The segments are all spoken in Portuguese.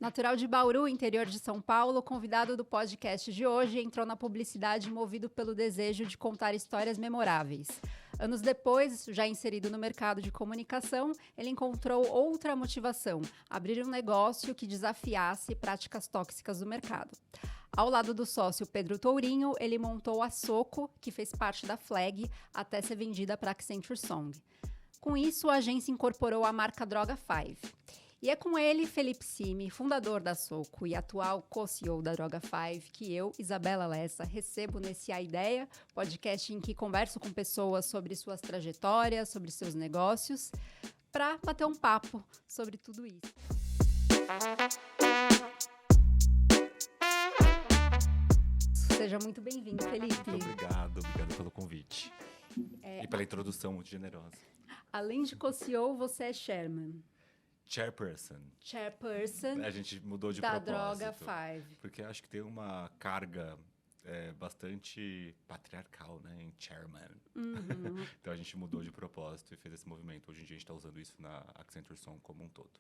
Natural de Bauru, interior de São Paulo, convidado do podcast de hoje, entrou na publicidade movido pelo desejo de contar histórias memoráveis. Anos depois, já inserido no mercado de comunicação, ele encontrou outra motivação: abrir um negócio que desafiasse práticas tóxicas do mercado. Ao lado do sócio Pedro Tourinho, ele montou a Soco, que fez parte da Flag, até ser vendida para a Accenture Song. Com isso, a agência incorporou a marca Droga 5. E é com ele, Felipe Simi, fundador da Soco e atual co-CEO da Droga 5, que eu, Isabela Lessa, recebo nesse A Ideia, podcast em que converso com pessoas sobre suas trajetórias, sobre seus negócios, para bater um papo sobre tudo isso. Seja muito bem-vindo, Felipe. Muito obrigado pelo convite. E pela introdução muito generosa. Além de co-CEO, você é chairman. Chairperson. A gente mudou de da propósito. Droga 5. Porque acho que tem uma carga bastante patriarcal, né, em chairman. Uhum. Então a gente mudou de propósito e fez esse movimento. Hoje em dia a gente está usando isso na Accenture Song como um todo.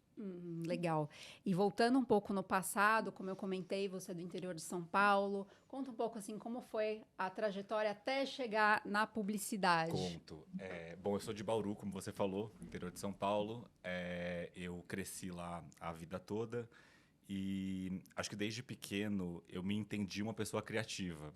Legal. E voltando um pouco no passado, como eu comentei, você é do interior de São Paulo. Conta um pouco assim, como foi a trajetória até chegar na publicidade. Conto. Bom, eu sou de Bauru, como você falou, interior de São Paulo. Eu cresci lá a vida toda. E acho que desde pequeno eu me entendi uma pessoa criativa.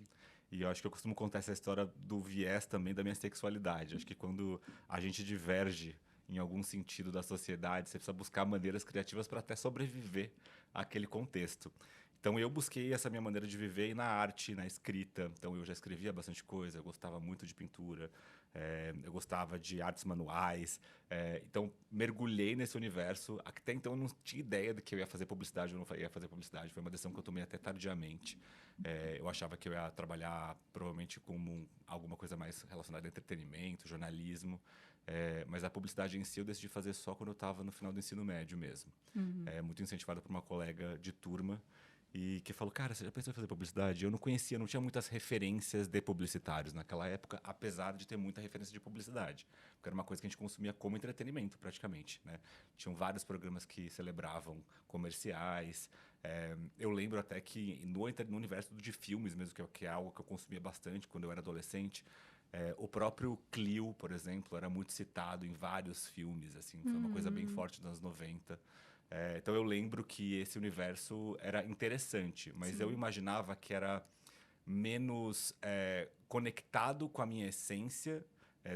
E eu acho que eu costumo contar essa história do viés também da minha sexualidade. Acho que quando a gente diverge em algum sentido da sociedade, você precisa buscar maneiras criativas para até sobreviver àquele contexto. Então eu busquei essa minha maneira de viver na arte, na escrita. Então eu já escrevia bastante coisa, eu gostava muito de pintura, eu gostava de artes manuais. Então mergulhei nesse universo. Até então eu não tinha ideia de que eu ia fazer publicidade ou não ia fazer publicidade. Foi uma decisão que eu tomei até tardiamente. Eu achava que eu ia trabalhar provavelmente como alguma coisa mais relacionada a entretenimento, jornalismo. Mas a publicidade em si eu decidi fazer só quando eu estava no final do ensino médio mesmo. Muito incentivado por uma colega de turma. E que falou, cara, você já pensou em fazer publicidade? Eu não conhecia, não tinha muitas referências de publicitários naquela época, apesar de ter muita referência de publicidade. Porque era uma coisa que a gente consumia como entretenimento, praticamente, né? Tinham vários programas que celebravam comerciais. Eu lembro até que no universo de filmes mesmo, que é algo que eu consumia bastante quando eu era adolescente, o próprio Clio, por exemplo, era muito citado em vários filmes, assim, foi uma coisa bem forte dos anos 90. Então eu lembro que esse universo era interessante, mas Sim. eu imaginava que era menos conectado com a minha essência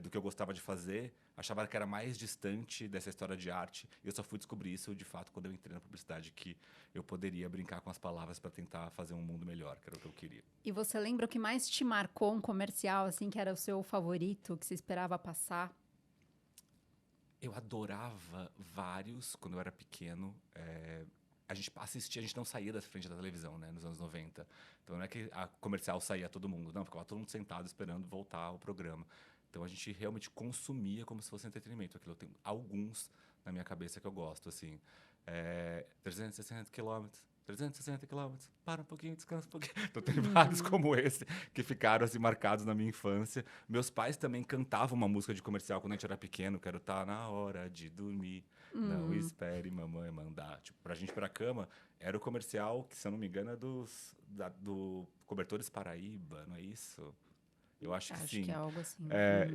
do que eu gostava de fazer. Achava que era mais distante dessa história de arte. E eu só fui descobrir isso, de fato, quando eu entrei na publicidade, que eu poderia brincar com as palavras para tentar fazer um mundo melhor, que era o que eu queria. E você lembra o que mais te marcou um comercial, assim, que era o seu favorito, que você esperava passar? Eu adorava vários quando eu era pequeno. A gente assistia, a gente não saía da frente da televisão, né, nos anos 90. Então não é que a comercial saía todo mundo, não, ficava todo mundo sentado esperando voltar ao programa. Então a gente realmente consumia como se fosse entretenimento. Aquilo eu tenho alguns na minha cabeça que eu gosto, assim. 360 quilômetros. 360 quilômetros, para um pouquinho, descansa um pouquinho. Então tem vários como esse que ficaram assim marcados na minha infância. Meus pais também cantavam uma música de comercial quando a gente era pequeno, que era Tá na hora de dormir, não espere mamãe mandar. Tipo, pra gente ir pra cama, era o comercial que, se eu não me engano, é do Cobertores Paraíba, não é isso? Eu acho que sim. Acho que é algo assim.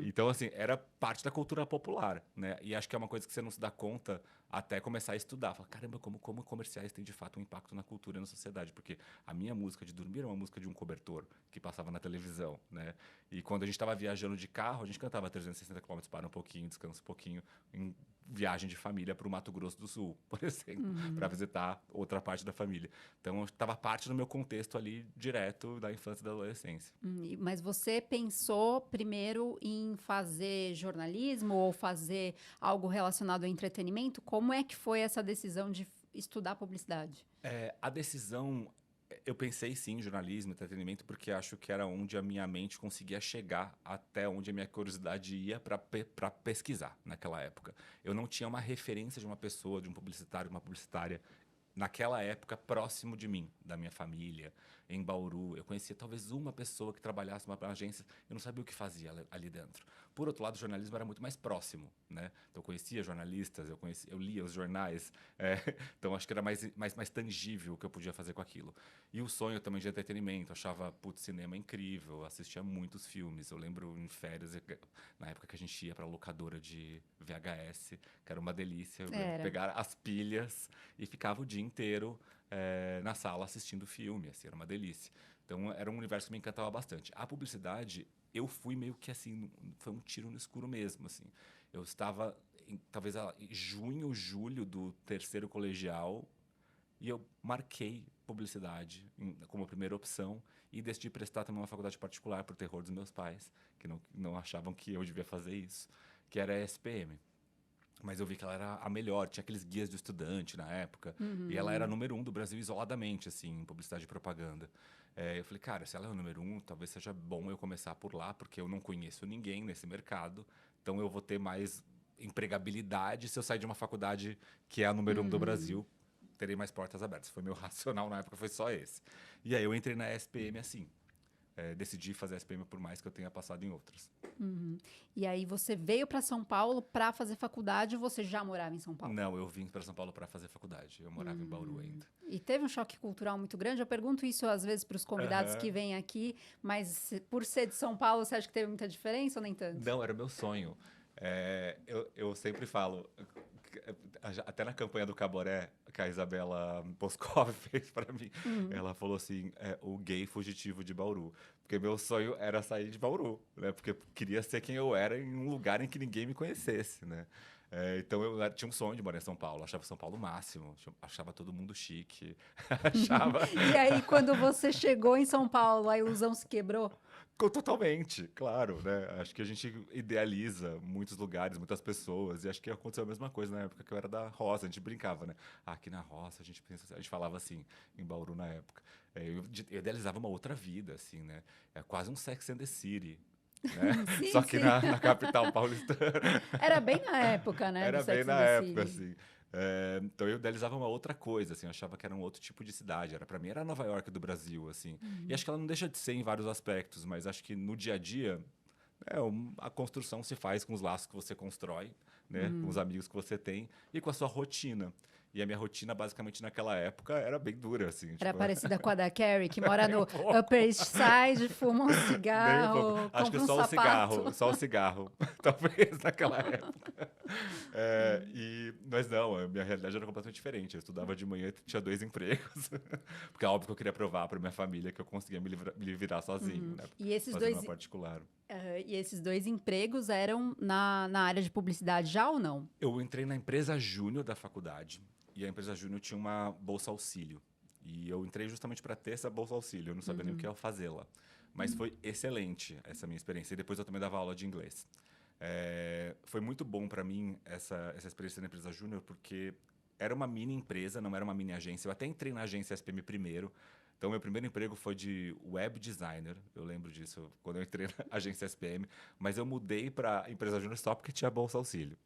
Então, assim, era parte da cultura popular, né? E acho que é uma coisa que você não se dá conta até começar a estudar. Fala, caramba, como comerciais têm de fato um impacto na cultura e na sociedade. Porque a minha música de dormir era uma música de um cobertor que passava na televisão, né? E quando a gente estava viajando de carro, a gente cantava 360 km, para um pouquinho, descansa um pouquinho, em viagem de família para o Mato Grosso do Sul, por exemplo, para visitar outra parte da família. Então, estava parte do meu contexto ali, direto da infância e da adolescência. Mas você pensou primeiro em fazer jornalismo ou fazer algo relacionado ao entretenimento? Como é que foi essa decisão de estudar publicidade? A decisão, eu pensei sim em jornalismo, entretenimento, porque acho que era onde a minha mente conseguia chegar, até onde a minha curiosidade ia para pesquisar naquela época. Eu não tinha uma referência de uma pessoa, de um publicitário, uma publicitária, naquela época, próximo de mim, da minha família, em Bauru. Eu conhecia talvez uma pessoa que trabalhasse numa agência, eu não sabia o que fazia ali dentro. por outro lado, o jornalismo era muito mais próximo, né? Então, eu conhecia jornalistas, eu lia os jornais, então acho que era mais tangível o que eu podia fazer com aquilo. E o sonho também de entretenimento, achava, putz, cinema incrível, assistia muitos filmes. Eu lembro em férias, na época que a gente ia para locadora de VHS, que era uma delícia, eu lembro de pegar as pilhas e ficava o dia inteiro na sala assistindo filme, assim, era uma delícia. Então, era um universo que me encantava bastante. A publicidade, eu fui meio que assim, foi um tiro no escuro mesmo, assim. Eu estava, talvez, em junho, julho do terceiro colegial, e eu marquei publicidade como primeira opção e decidi prestar também uma faculdade particular por terror dos meus pais, que não achavam que eu devia fazer isso, que era a SPM. Mas eu vi que ela era a melhor, tinha aqueles guias do estudante na época, e ela era a número 1 do Brasil isoladamente, assim, em publicidade e propaganda. Eu falei, cara, se ela é o número 1, talvez seja bom eu começar por lá, porque eu não conheço ninguém nesse mercado, então eu vou ter mais empregabilidade se eu sair de uma faculdade que é a número 1 do Brasil, terei mais portas abertas. Foi meu racional na época, foi só esse. E aí eu entrei na SPM assim. Decidi fazer a SPM por mais que eu tenha passado em outras. E aí você veio para São Paulo para fazer faculdade ou você já morava em São Paulo? Não, eu vim para São Paulo para fazer faculdade. Eu morava em Bauru ainda. E teve um choque cultural muito grande? Eu pergunto isso às vezes para os convidados que vêm aqui, mas por ser de São Paulo, você acha que teve muita diferença ou nem tanto? Não, era meu sonho. Eu sempre falo, até na campanha do Caboré, que a Isabela Boscov fez para mim, ela falou assim, o gay fugitivo de Bauru. Porque meu sonho era sair de Bauru, né? Porque eu queria ser quem eu era em um lugar em que ninguém me conhecesse, né? Então eu tinha um sonho de morar em São Paulo, achava São Paulo o máximo, achava todo mundo chique, achava... E aí, quando você chegou em São Paulo, a ilusão se quebrou? Totalmente, claro, né? Acho que a gente idealiza muitos lugares, muitas pessoas, e acho que aconteceu a mesma coisa na época que eu era da roça, a gente brincava, né? Aqui na roça a gente falava assim, em Bauru na época. Eu idealizava uma outra vida, assim, né? É quase um Sex and the City, né? Sim, Só que sim. na capital paulistana. Era bem na época, né, do Era bem Sex and na the época, City. assim. Então eu idealizava uma outra coisa, assim, eu achava que era um outro tipo de cidade. Para mim era Nova York do Brasil, assim. E acho que ela não deixa de ser em vários aspectos, mas acho que no dia a dia a construção se faz com os laços que você constrói, né, com os amigos que você tem e com a sua rotina. E a minha rotina, basicamente, naquela época, era bem dura, assim. Era Tipo, parecida com a da Carrie, que mora no pouco. Upper East Side, fuma um nem um pouco. cigarro, Acho que compra um só o sapato. cigarro, só o cigarro, talvez naquela época. Mas não, a minha realidade era completamente diferente. Eu estudava de manhã e tinha 2 empregos. Porque é óbvio que eu queria provar para minha família que eu conseguia me virar sozinho, né? E esses Fazendo dois, uma particular. e esses dois empregos eram na área de publicidade já ou não? Eu entrei na empresa júnior da faculdade. E a empresa júnior tinha uma bolsa auxílio. E eu entrei justamente para ter essa bolsa auxílio. Eu não sabia nem o que ia fazê-la. Mas foi excelente essa minha experiência. E depois eu também dava aula de inglês. Foi muito bom para mim essa experiência na empresa júnior, porque era uma mini empresa, não era uma mini agência. Eu até entrei na agência SPM primeiro. Então, meu primeiro emprego foi de web designer. Eu lembro disso quando eu entrei na agência SPM. Mas eu mudei para a empresa júnior só porque tinha bolsa auxílio.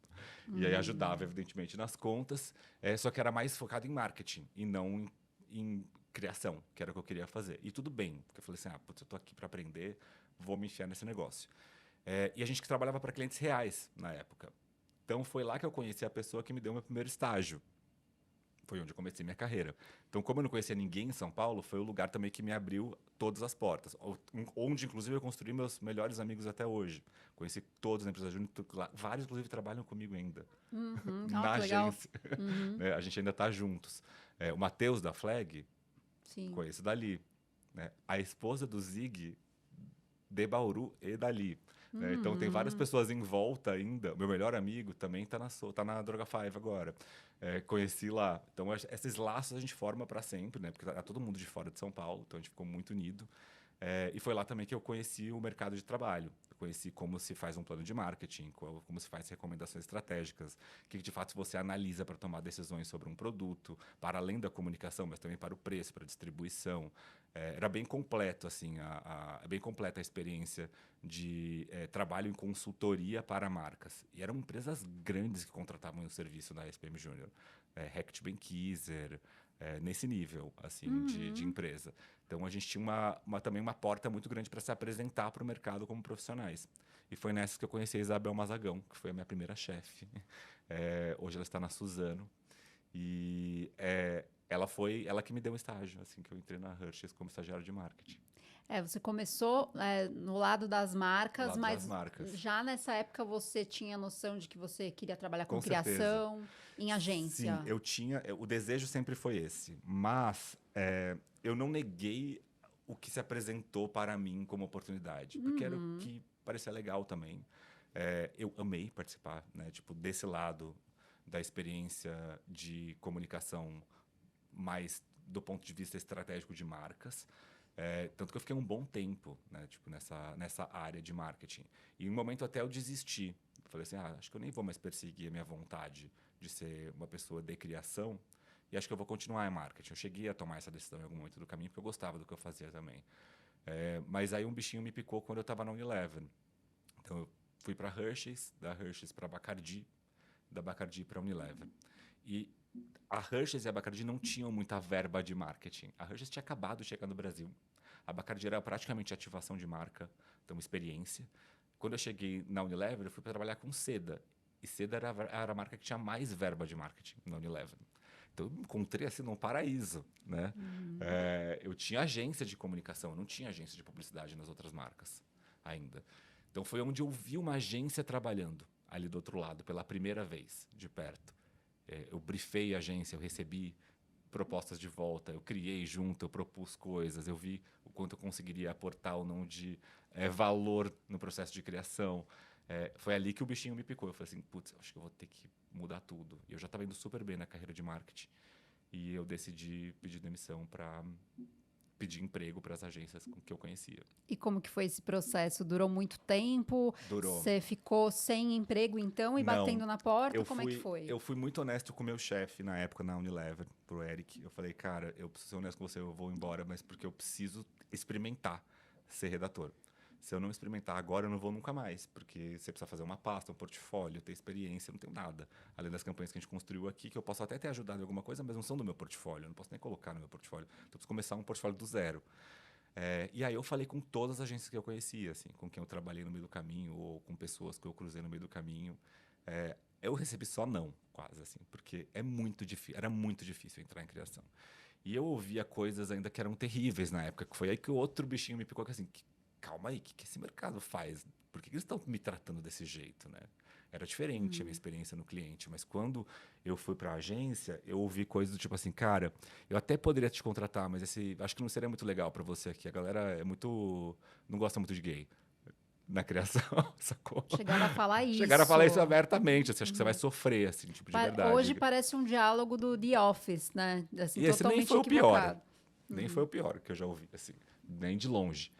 E aí ajudava, evidentemente, nas contas. Só que era mais focado em marketing e não em criação, que era o que eu queria fazer. E tudo bem, porque eu falei assim, putz, eu tô aqui para aprender, vou me enfiar nesse negócio. E a gente que trabalhava para clientes reais na época. Então, foi lá que eu conheci a pessoa que me deu meu primeiro estágio. Foi onde eu comecei minha carreira. Então, como eu não conhecia ninguém em São Paulo, foi o lugar também que me abriu todas as portas. Onde, inclusive, eu construí meus melhores amigos até hoje. Conheci todos na empresa júnior, vários, inclusive, trabalham comigo ainda. Na agência. Né? A gente ainda está juntos. O Matheus, da Flag, Sim. conheço dali. Né? A esposa do Zig, de Bauru e dali. Né? Então, tem várias pessoas em volta ainda. Meu melhor amigo também está na Droga 5 agora. Conheci lá. Então, esses laços a gente forma para sempre, né? Porque tá todo mundo de fora de São Paulo, então a gente ficou muito unido. E foi lá também que eu conheci o mercado de trabalho. Eu conheci como se faz um plano de marketing, como se faz recomendações estratégicas, o que de fato você analisa para tomar decisões sobre um produto, para além da comunicação, mas também para o preço, para a distribuição. Era bem completo, assim, bem completa a experiência de trabalho em consultoria para marcas. E eram empresas grandes que contratavam o serviço da SPM Júnior. Reckitt Benckiser, nesse nível, assim, de empresa. Então, a gente tinha também uma porta muito grande para se apresentar para o mercado como profissionais. E foi nessa que eu conheci a Isabel Mazagão, que foi a minha primeira chefe. Hoje ela está na Suzano. E ela que me deu um estágio, assim, que eu entrei na Hershey's como estagiário de marketing. Você começou no lado das marcas, Lado mas das marcas. já nessa época você tinha noção de que você queria trabalhar com certeza. Criação, em agência? Sim, eu tinha. O desejo sempre foi esse. Mas eu não neguei o que se apresentou para mim como oportunidade. Porque era o que parecia legal também. Eu amei participar, né? Tipo, desse lado da experiência de comunicação mais do ponto de vista estratégico de marcas. Tanto que eu fiquei um bom tempo, né, tipo, nessa área de marketing. E em um momento até eu desisti. Falei assim, acho que eu nem vou mais perseguir a minha vontade de ser uma pessoa de criação e acho que eu vou continuar em marketing. Eu cheguei a tomar essa decisão em algum momento do caminho porque eu gostava do que eu fazia também. Mas aí um bichinho me picou quando eu estava na Unilever. Então eu fui para Hershey's, da Hershey's para Bacardi, da Bacardi para Unilever. E a Hershey's e a Bacardi não tinham muita verba de marketing. A Hershey's tinha acabado de chegar no Brasil. A Bacardi era praticamente ativação de marca, então experiência. Quando eu cheguei na Unilever, eu fui para trabalhar com Seda. E Seda era a marca que tinha mais verba de marketing na Unilever. Então eu me encontrei assim num paraíso, né? Eu tinha agência de comunicação, eu não tinha agência de publicidade nas outras marcas ainda. Então foi onde eu vi uma agência trabalhando ali do outro lado pela primeira vez, de perto. Eu briefei a agência, eu recebi propostas de volta, eu criei junto, eu propus coisas, eu vi o quanto eu conseguiria aportar ou não de valor no processo de criação. Foi ali que o bichinho me picou. Eu falei assim, putz, acho que eu vou ter que mudar tudo. E eu já estava indo super bem na carreira de marketing. E eu decidi pedir demissão para pedir emprego para as agências que eu conhecia. E como que foi esse processo? Durou muito tempo? Durou. Você ficou sem emprego, então, e Não, batendo na porta? Como é que foi? Eu fui muito honesto com o meu chefe na época na Unilever, pro Eric. Eu falei, cara, eu preciso ser honesto com você, eu vou embora, mas porque eu preciso experimentar ser redator. Se eu não experimentar agora, eu não vou nunca mais, porque você precisa fazer uma pasta, um portfólio, ter experiência, eu não tenho nada. Além das campanhas que a gente construiu aqui, que eu posso até ter ajudado em alguma coisa, mas não são do meu portfólio, eu não posso nem colocar no meu portfólio. Então, eu preciso começar um portfólio do zero. E aí eu falei com todas as agências que eu conhecia, assim, com quem eu trabalhei no meio do caminho, ou com pessoas que eu cruzei no meio do caminho. Eu recebi só não, quase, assim, porque era muito difícil entrar em criação. E eu ouvia coisas ainda que eram terríveis na época, que foi aí que o outro bichinho me picou, que assim, calma aí, o que esse mercado faz? Por que eles estão me tratando desse jeito, né? Era diferente a minha experiência no cliente, mas quando eu fui para a agência, eu ouvi coisas do tipo assim, cara, eu até poderia te contratar, mas acho que não seria muito legal para você aqui. A galera não gosta muito de gay na criação, sacou? Chegaram a falar isso. Chegaram a falar isso abertamente, assim, acho que você vai sofrer, assim, tipo, de verdade. Hoje parece um diálogo do The Office, né? Assim, e esse nem foi o equivocado. pior. Nem foi o pior que eu já ouvi, assim, nem de longe.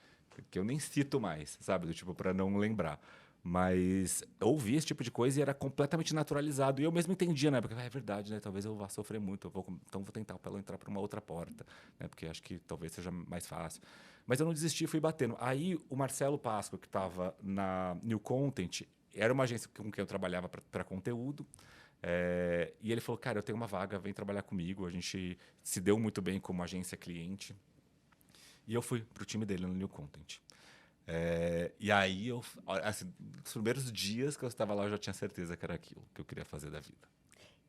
Que eu nem cito mais, sabe? Do tipo, para não lembrar. Mas eu ouvi esse tipo de coisa e era completamente naturalizado. E eu mesmo entendia, né? Porque é verdade, né? Talvez eu vá sofrer muito. Então vou tentar para ela entrar por uma outra porta, né? Porque acho que talvez seja mais fácil. Mas eu não desisti, fui batendo. Aí o Marcelo Páscoa, que estava na New Content, era uma agência com quem eu trabalhava para conteúdo. E ele falou, cara, eu tenho uma vaga, vem trabalhar comigo. A gente se deu muito bem como agência cliente. E eu fui pro time dele no New Content. E aí, assim, nos primeiros dias que eu estava lá, eu já tinha certeza que era aquilo que eu queria fazer da vida.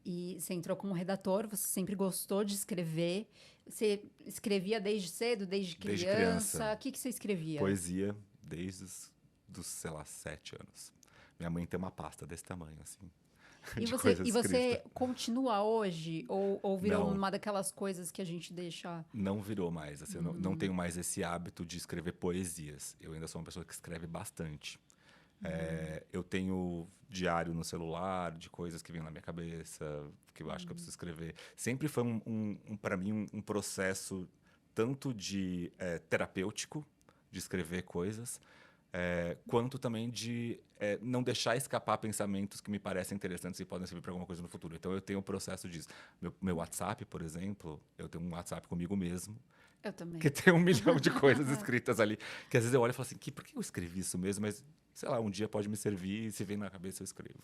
E você entrou como redator, você sempre gostou de escrever. Você escrevia desde cedo, desde criança? Desde criança. O que você escrevia? Poesia desde os, sei lá, 7 anos. Minha mãe tem uma pasta desse tamanho, assim. E você continua hoje? Ou virou uma daquelas coisas que a gente deixa... Não virou mais. Assim, eu não tenho mais esse hábito de escrever poesias. Eu ainda sou uma pessoa que escreve bastante. Eu tenho diário no celular de coisas que vêm na minha cabeça, que eu acho que eu preciso escrever. Sempre foi, para mim, um processo tanto de terapêutico, de escrever coisas, quanto também de não deixar escapar pensamentos que me parecem interessantes e podem servir para alguma coisa no futuro. Então, eu tenho um processo disso. Meu WhatsApp, por exemplo, eu tenho um WhatsApp comigo mesmo. Eu também. Que tem 1 milhão de coisas escritas ali. Que às vezes eu olho e falo assim, por que eu escrevi isso mesmo? Mas, sei lá, um dia pode me servir e se vem na cabeça eu escrevo.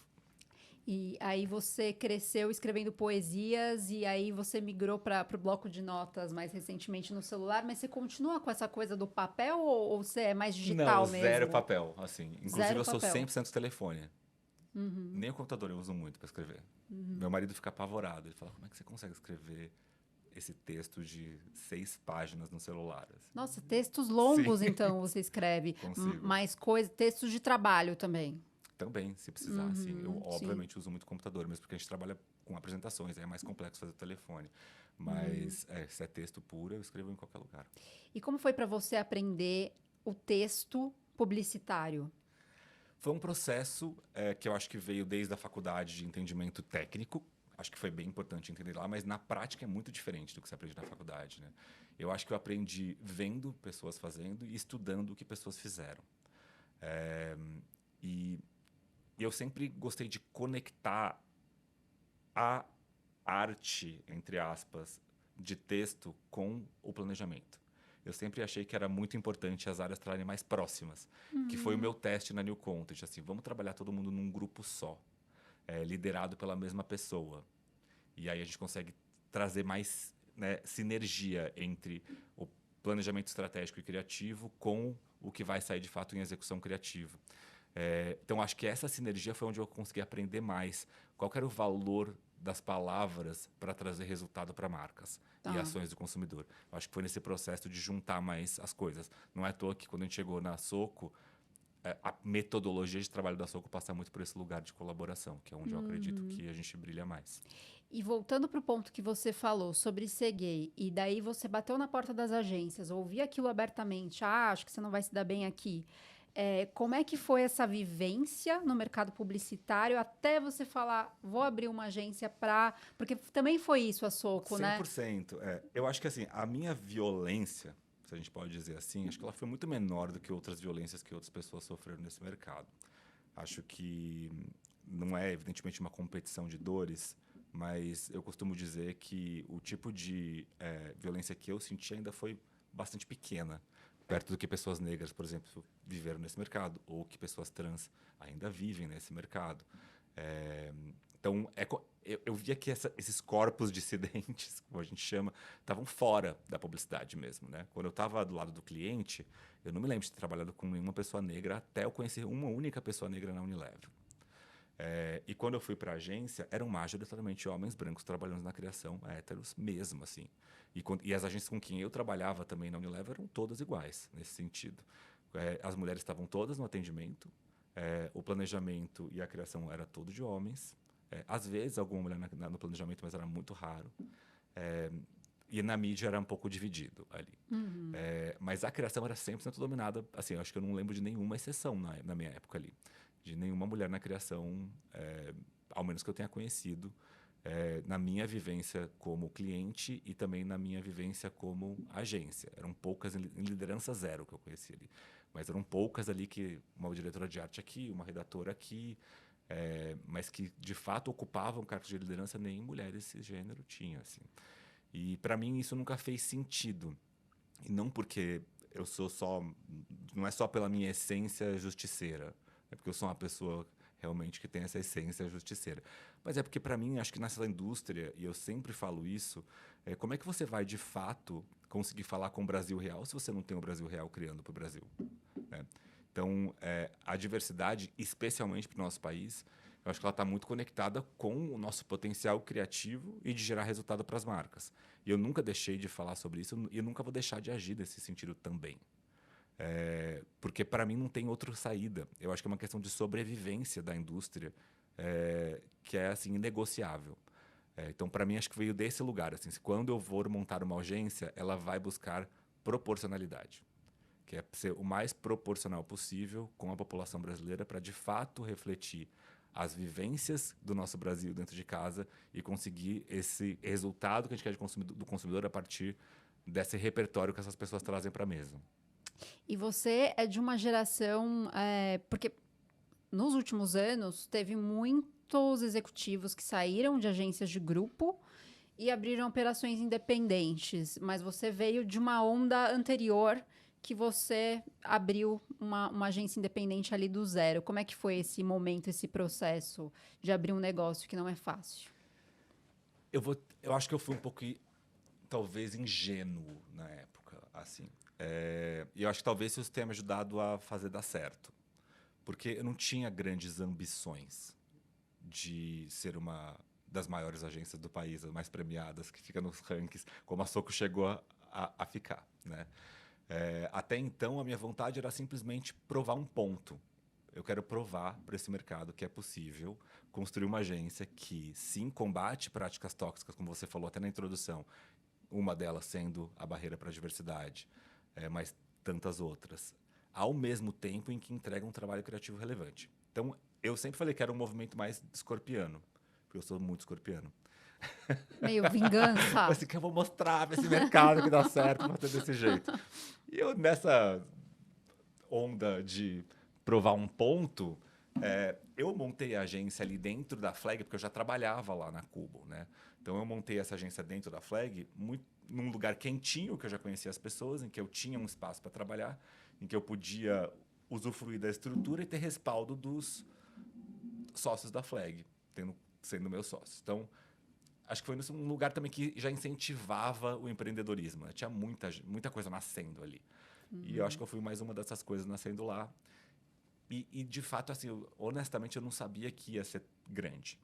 E aí você cresceu escrevendo poesias e aí você migrou para o bloco de notas mais recentemente no celular, mas você continua com essa coisa do papel ou você é mais Não, digital zero mesmo? papel, assim. Inclusive, Zero eu sou papel. 100% telefone. Uhum, Nem o computador eu uso muito para escrever. uhum. Meu marido fica apavorado. Ele fala, como é que você consegue escrever esse texto de 6 páginas no celular? Assim. Nossa, textos Sim, longos então você escreve, consigo. mais coisas, textos de trabalho também. Também, se precisar, assim. Eu, Uhum, sim. obviamente, uso muito computador, mesmo porque a gente trabalha com apresentações, aí é mais complexo fazer telefone. Mas, se é texto puro, eu escrevo em qualquer lugar. E como foi para você aprender o texto publicitário? Foi um processo que eu acho que veio desde a faculdade de entendimento técnico. Acho que foi bem importante entender lá, mas na prática é muito diferente do que você aprende na faculdade, né? Eu acho que eu aprendi vendo pessoas fazendo e estudando o que pessoas fizeram. É, e eu sempre gostei de conectar a arte, entre aspas, de texto com o planejamento. Eu sempre achei que era muito importante as áreas estarem mais próximas, que foi o meu teste na New Content. Assim, vamos trabalhar todo mundo num grupo só, liderado pela mesma pessoa. E aí a gente consegue trazer mais, né, sinergia entre o planejamento estratégico e criativo com o que vai sair de fato em execução criativa. Então, acho que essa sinergia foi onde eu consegui aprender mais. Qual que era o valor das palavras para trazer resultado para marcas e Tá. ações do consumidor. Eu acho que foi nesse processo de juntar mais as coisas. Não é à toa que quando a gente chegou na Soco, a metodologia de trabalho da Soco passa muito por esse lugar de colaboração, que é onde eu acredito que a gente brilha mais. E voltando para o ponto que você falou sobre ser gay, e daí você bateu na porta das agências, ouvia aquilo abertamente, acho que você não vai se dar bem aqui. Como é que foi essa vivência no mercado publicitário até você falar, vou abrir uma agência para... Porque também foi isso a Soco, né? 100%. Eu acho que assim, a minha violência, se a gente pode dizer assim, acho que ela foi muito menor do que outras violências que outras pessoas sofreram nesse mercado. Acho que não é, evidentemente, uma competição de dores, mas eu costumo dizer que o tipo de violência que eu senti ainda foi bastante pequena, perto do que pessoas negras, por exemplo, viveram nesse mercado, ou que pessoas trans ainda vivem nesse mercado. É, então, eu via que esses corpos dissidentes, como a gente chama, estavam fora da publicidade mesmo, né? Quando eu estava do lado do cliente, eu não me lembro de ter trabalhado com nenhuma pessoa negra até eu conhecer uma única pessoa negra na Unilever. E quando eu fui para a agência, eram majoritariamente homens brancos trabalhando na criação, héteros mesmo, assim. E as agências com quem eu trabalhava também na Unilever eram todas iguais, nesse sentido. As mulheres estavam todas no atendimento, o planejamento e a criação era todo de homens. Às vezes, alguma mulher no planejamento, mas era muito raro. E na mídia era um pouco dividido ali. Mas a criação era 100% dominada. Assim, eu acho que eu não lembro de nenhuma exceção na minha época ali. De nenhuma mulher na criação, ao menos que eu tenha conhecido, na minha vivência como cliente e também na minha vivência como agência. Eram poucas em liderança zero que eu conheci ali. Mas eram poucas ali que uma diretora de arte aqui, uma redatora aqui, mas que de fato ocupavam cargos de liderança, nem mulheres desse gênero tinha, assim. E para mim isso nunca fez sentido. E não porque eu sou só, não é só pela minha essência justiceira, é porque eu sou uma pessoa realmente que tem essa essência justiceira. Mas é porque para mim, acho que nessa indústria, e eu sempre falo isso, como é que você vai de fato conseguir falar com o Brasil real se você não tem o Brasil real criando para o Brasil? Né? Então, a diversidade, especialmente para o nosso país, eu acho que ela está muito conectada com o nosso potencial criativo e de gerar resultado para as marcas. E eu nunca deixei de falar sobre isso e eu nunca vou deixar de agir nesse sentido também. Porque para mim não tem outra saída. Eu acho que é uma questão de sobrevivência da indústria que é assim inegociável. Então, para mim, acho que veio desse lugar. Assim, quando eu for montar uma agência, ela vai buscar proporcionalidade, que é ser o mais proporcional possível com a população brasileira para, de fato, refletir as vivências do nosso Brasil dentro de casa e conseguir esse resultado que a gente quer do consumidor a partir desse repertório que essas pessoas trazem para a mesa. E você é de uma geração... porque nos últimos anos, teve muitos executivos que saíram de agências de grupo e abriram operações independentes. Mas você veio de uma onda anterior que você abriu uma agência independente ali do zero. Como é que foi esse momento, esse processo de abrir um negócio que não é fácil? Eu acho que eu fui um pouco, talvez, ingênuo na época, assim. E eu acho que talvez isso tenha me ajudado a fazer dar certo. Porque eu não tinha grandes ambições de ser uma das maiores agências do país, as mais premiadas, que fica nos rankings, como a Soco chegou a ficar, né? Até então, a minha vontade era simplesmente provar um ponto. Eu quero provar para esse mercado que é possível construir uma agência que, sim, combate práticas tóxicas, como você falou até na introdução, uma delas sendo a barreira para a diversidade, mas tantas outras, ao mesmo tempo em que entrega um trabalho criativo relevante. Então, eu sempre falei que era um movimento mais escorpiano, porque eu sou muito escorpiano. Meio vingança. Assim, que eu vou mostrar para esse mercado que dá certo fazer desse jeito. E eu, nessa onda de provar um ponto, eu montei a agência ali dentro da Flag, porque eu já trabalhava lá na Cubo, né? Então eu montei essa agência dentro da Flag, num lugar quentinho, que eu já conhecia as pessoas, em que eu tinha um espaço para trabalhar, em que eu podia usufruir da estrutura e ter respaldo dos sócios da Flag, sendo meus sócios. Então, acho que foi um lugar também que já incentivava o empreendedorismo, né? Tinha muita coisa nascendo ali. E eu acho que eu fui mais uma dessas coisas nascendo lá. E de fato, assim, honestamente, eu não sabia que ia ser grande.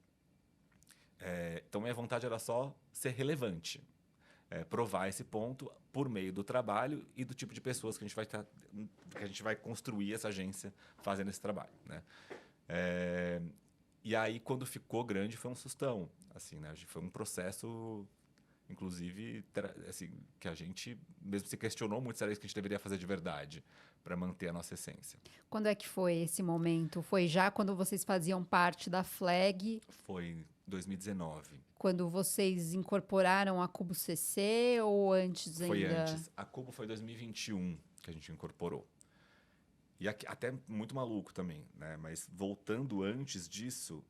Então, minha vontade era só ser relevante. Provar esse ponto por meio do trabalho e do tipo de pessoas que a gente vai construir essa agência fazendo esse trabalho, né? E aí, quando ficou grande, foi um sustão. Assim, né? Foi um processo, inclusive, assim, que a gente mesmo se questionou muito se era isso que a gente deveria fazer de verdade para manter a nossa essência. Quando é que foi esse momento? Foi já quando vocês faziam parte da Flag? Foi em 2019. Quando vocês incorporaram a Cubo CC ou antes Foi ainda? antes. A Cubo foi em 2021 que a gente incorporou. E até muito maluco também, né? Mas voltando antes disso,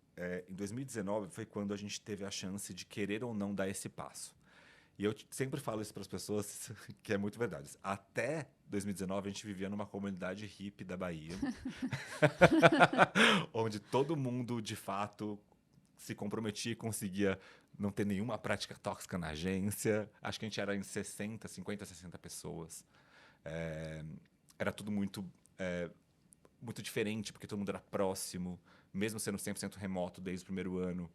em 2019 foi quando a gente teve a chance de querer ou não dar esse passo. E eu sempre falo isso para as pessoas, que é muito verdade. Até 2019 a gente vivia numa comunidade hippie da Bahia, onde todo mundo de fato se comprometia e conseguia não ter nenhuma prática tóxica na agência. Acho que a gente era em 50, 60 pessoas. Era tudo muito diferente, porque todo mundo era próximo, mesmo sendo 100% remoto desde o primeiro ano,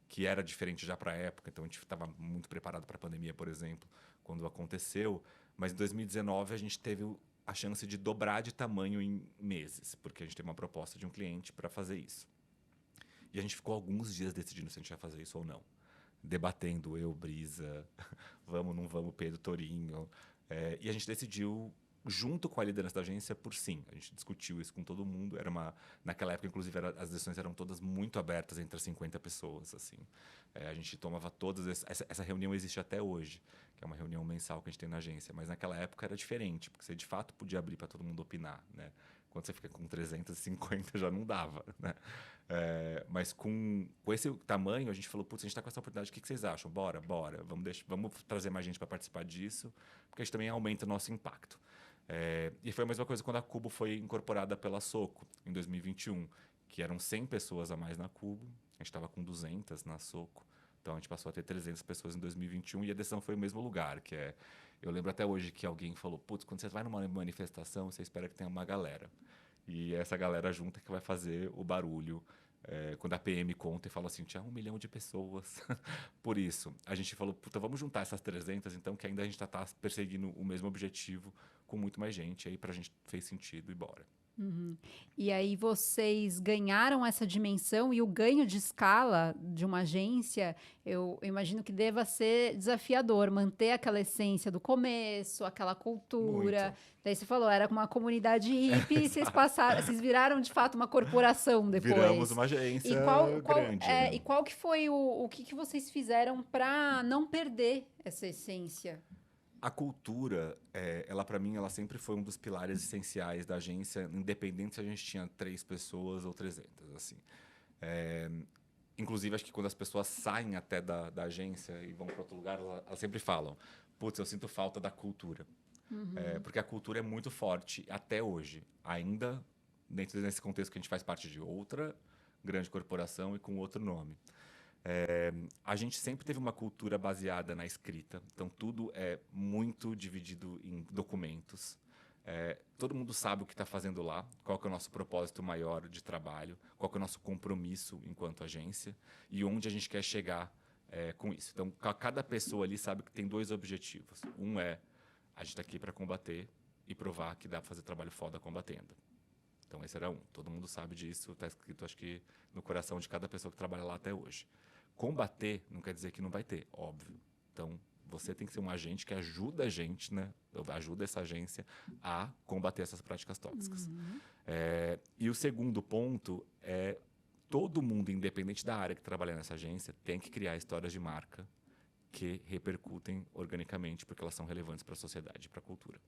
que era diferente já para a época. Então, a gente estava muito preparado para a pandemia, por exemplo, quando aconteceu. Mas em 2019, a gente teve a chance de dobrar de tamanho em meses, porque a gente teve uma proposta de um cliente para fazer isso. E a gente ficou alguns dias decidindo se a gente ia fazer isso ou não. Debatendo, eu, Brisa, vamos, não vamos, Pedro, Torinho. E a gente decidiu, junto com a liderança da agência, por sim. A gente discutiu isso com todo mundo. Naquela época, inclusive, as decisões eram todas muito abertas entre as 50 pessoas. Assim. A gente tomava todas... Essa reunião existe até hoje, que é uma reunião mensal que a gente tem na agência. Mas naquela época era diferente, porque você, de fato, podia abrir para todo mundo opinar, né? Quando você fica com 350, já não dava, né? Mas com esse tamanho, a gente falou, putz, a gente está com essa oportunidade, o que vocês acham? Bora. Vamos trazer mais gente para participar disso, porque a gente também aumenta o nosso impacto. E foi a mesma coisa quando a Cubo foi incorporada pela Soco, em 2021, que eram 100 pessoas a mais na Cubo, a gente estava com 200 na Soco, então a gente passou a ter 300 pessoas em 2021 e a decisão foi o mesmo lugar, eu lembro até hoje que alguém falou, putz, quando você vai numa manifestação, você espera que tenha uma galera. E essa galera junta que vai fazer o barulho. Quando a PM conta e fala assim, tinha 1 milhão de pessoas. Por isso, a gente falou, puta, vamos juntar essas 300, então, que ainda a gente tá perseguindo o mesmo objetivo com muito mais gente. Aí pra gente fez sentido e bora. Uhum. E aí vocês ganharam essa dimensão e o ganho de escala de uma agência, eu imagino que deva ser desafiador, manter aquela essência do começo, aquela cultura. Muito. Daí você falou, era uma comunidade hippie e vocês viraram de fato uma corporação depois. Viramos uma agência grande. E qual que foi o que vocês fizeram para não perder essa essência? A cultura, ela para mim, ela sempre foi um dos pilares essenciais da agência, independente se a gente tinha 3 pessoas ou 300, assim. Inclusive, acho que quando as pessoas saem até da agência e vão para outro lugar, elas sempre falam, putz, eu sinto falta da cultura. Porque a cultura é muito forte até hoje. Ainda dentro desse contexto que a gente faz parte de outra grande corporação e com outro nome. A gente sempre teve uma cultura baseada na escrita. Então, tudo é muito dividido em documentos. Todo mundo sabe o que está fazendo lá, qual que é o nosso propósito maior de trabalho, qual que é o nosso compromisso enquanto agência e onde a gente quer chegar com isso. Então, cada pessoa ali sabe que tem 2 objetivos. Um é, a gente está aqui para combater e provar que dá para fazer trabalho foda combatendo. Então, esse era um. Todo mundo sabe disso, está escrito, acho que, no coração de cada pessoa que trabalha lá até hoje. Combater não quer dizer que não vai ter, óbvio. Então, você tem que ser um agente que ajuda a gente, né? Ajuda essa agência a combater essas práticas tóxicas. E o segundo ponto é todo mundo, independente da área que trabalha nessa agência, tem que criar histórias de marca que repercutem organicamente porque elas são relevantes para a sociedade e para a cultura.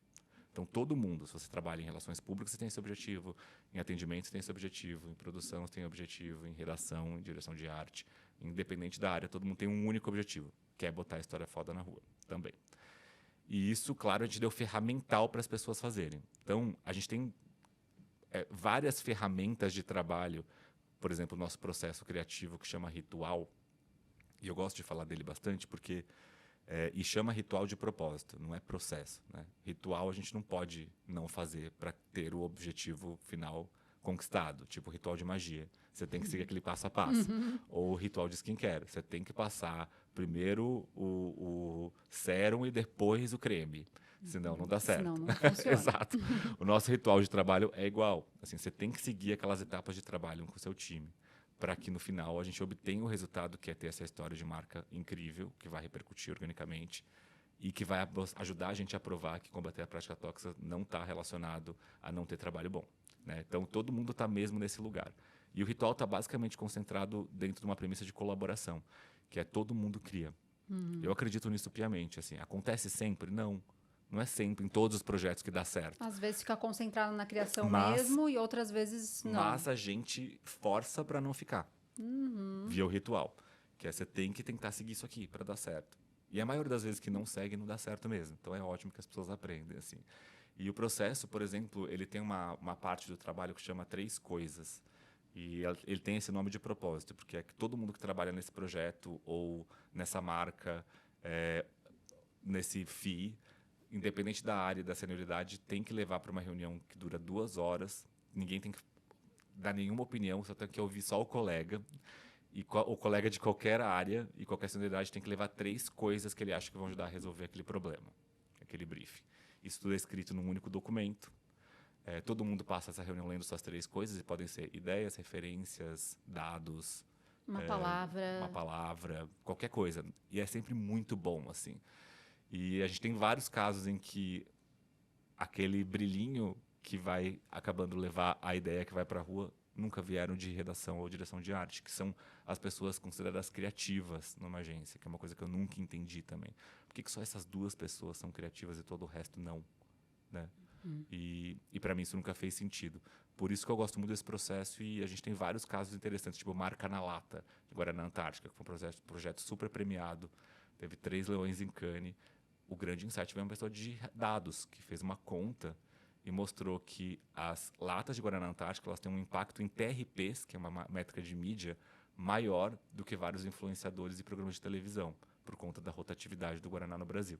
Então, todo mundo, se você trabalha em relações públicas, você tem esse objetivo, em atendimento, você tem esse objetivo, em produção, você tem objetivo, em redação, em direção de arte. Independente da área, todo mundo tem um único objetivo, que é botar a história foda na rua também. E isso, claro, a gente deu ferramental para as pessoas fazerem. Então, a gente tem várias ferramentas de trabalho, por exemplo, o nosso processo criativo que chama Ritual, e eu gosto de falar dele bastante porque... e chama ritual de propósito, não é processo. Né? Ritual a gente não pode não fazer para ter o objetivo final conquistado, tipo ritual de magia. Você tem que seguir aquele passo a passo. Ou ritual de skincare. Você tem que passar primeiro o sérum e depois o creme. Senão não dá certo. Senão não funciona. Exato. O nosso ritual de trabalho é igual. Assim, você tem que seguir aquelas etapas de trabalho com o seu time, para que no final a gente obtenha o resultado que é ter essa história de marca incrível, que vai repercutir organicamente e que vai ajudar a gente a provar que combater a prática tóxica não está relacionado a não ter trabalho bom. Né? Então, todo mundo está mesmo nesse lugar. E o ritual está basicamente concentrado dentro de uma premissa de colaboração, que é todo mundo cria. Eu acredito nisso piamente. Assim, acontece sempre? Não. Não é sempre em todos os projetos que dá certo. Às vezes fica concentrado na criação mesmo e outras vezes não. Mas a gente força para não ficar. Via o ritual. Que é você tem que tentar seguir isso aqui para dar certo. E a maioria das vezes que não segue, não dá certo mesmo. Então é ótimo que as pessoas aprendem. Assim. E o processo, por exemplo, ele tem uma parte do trabalho que chama 3 coisas. E ele tem esse nome de propósito, porque é que todo mundo que trabalha nesse projeto ou nessa marca, nesse FII, independente da área e da senioridade, tem que levar para uma reunião que dura 2 horas. Ninguém tem que dar nenhuma opinião, você tem que ouvir só o colega. E o colega de qualquer área e qualquer senioridade tem que levar 3 coisas que ele acha que vão ajudar a resolver aquele problema, aquele briefing. Isso tudo é escrito num único documento. Todo mundo passa essa reunião lendo suas 3 coisas, e podem ser ideias, referências, dados, Uma palavra, qualquer coisa. E é sempre muito bom, assim. E a gente tem vários casos em que aquele brilhinho que vai acabando levar a ideia que vai para a rua nunca vieram de redação ou direção de arte, que são as pessoas consideradas criativas numa agência, que é uma coisa que eu nunca entendi também. Por que só essas 2 pessoas são criativas e todo o resto não? Né? E para mim isso nunca fez sentido. Por isso que eu gosto muito desse processo e a gente tem vários casos interessantes, tipo Marca na Lata, agora na Antártica, que foi um projeto super premiado, teve 3 leões em Cannes. O grande insight veio uma pessoa de dados, que fez uma conta e mostrou que as latas de Guaraná Antártica elas têm um impacto em TRPs, que é uma métrica de mídia, maior do que vários influenciadores e programas de televisão, por conta da rotatividade do Guaraná no Brasil.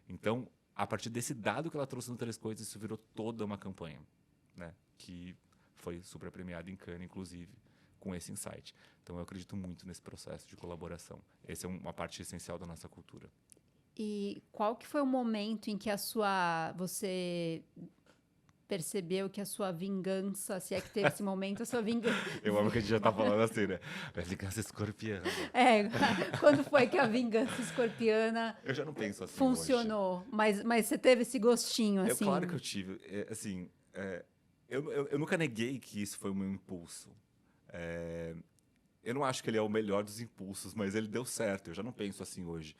Então, a partir desse dado que ela trouxe no 3 coisas, isso virou toda uma campanha, né? Que foi super premiada em Cannes, inclusive, com esse insight. Então, eu acredito muito nesse processo de colaboração. Essa é uma parte essencial da nossa cultura. E qual que foi o momento em que você percebeu que a sua vingança, se é que teve esse momento, a sua vingança... Eu amo que a gente já tá falando assim, né? A vingança escorpiana. Quando foi que a vingança escorpiana eu já não penso assim funcionou? Hoje. Mas você teve esse gostinho, assim? Claro que eu tive. Eu nunca neguei que isso foi o meu impulso. Eu não acho que ele é o melhor dos impulsos, mas ele deu certo. Eu já não penso assim hoje.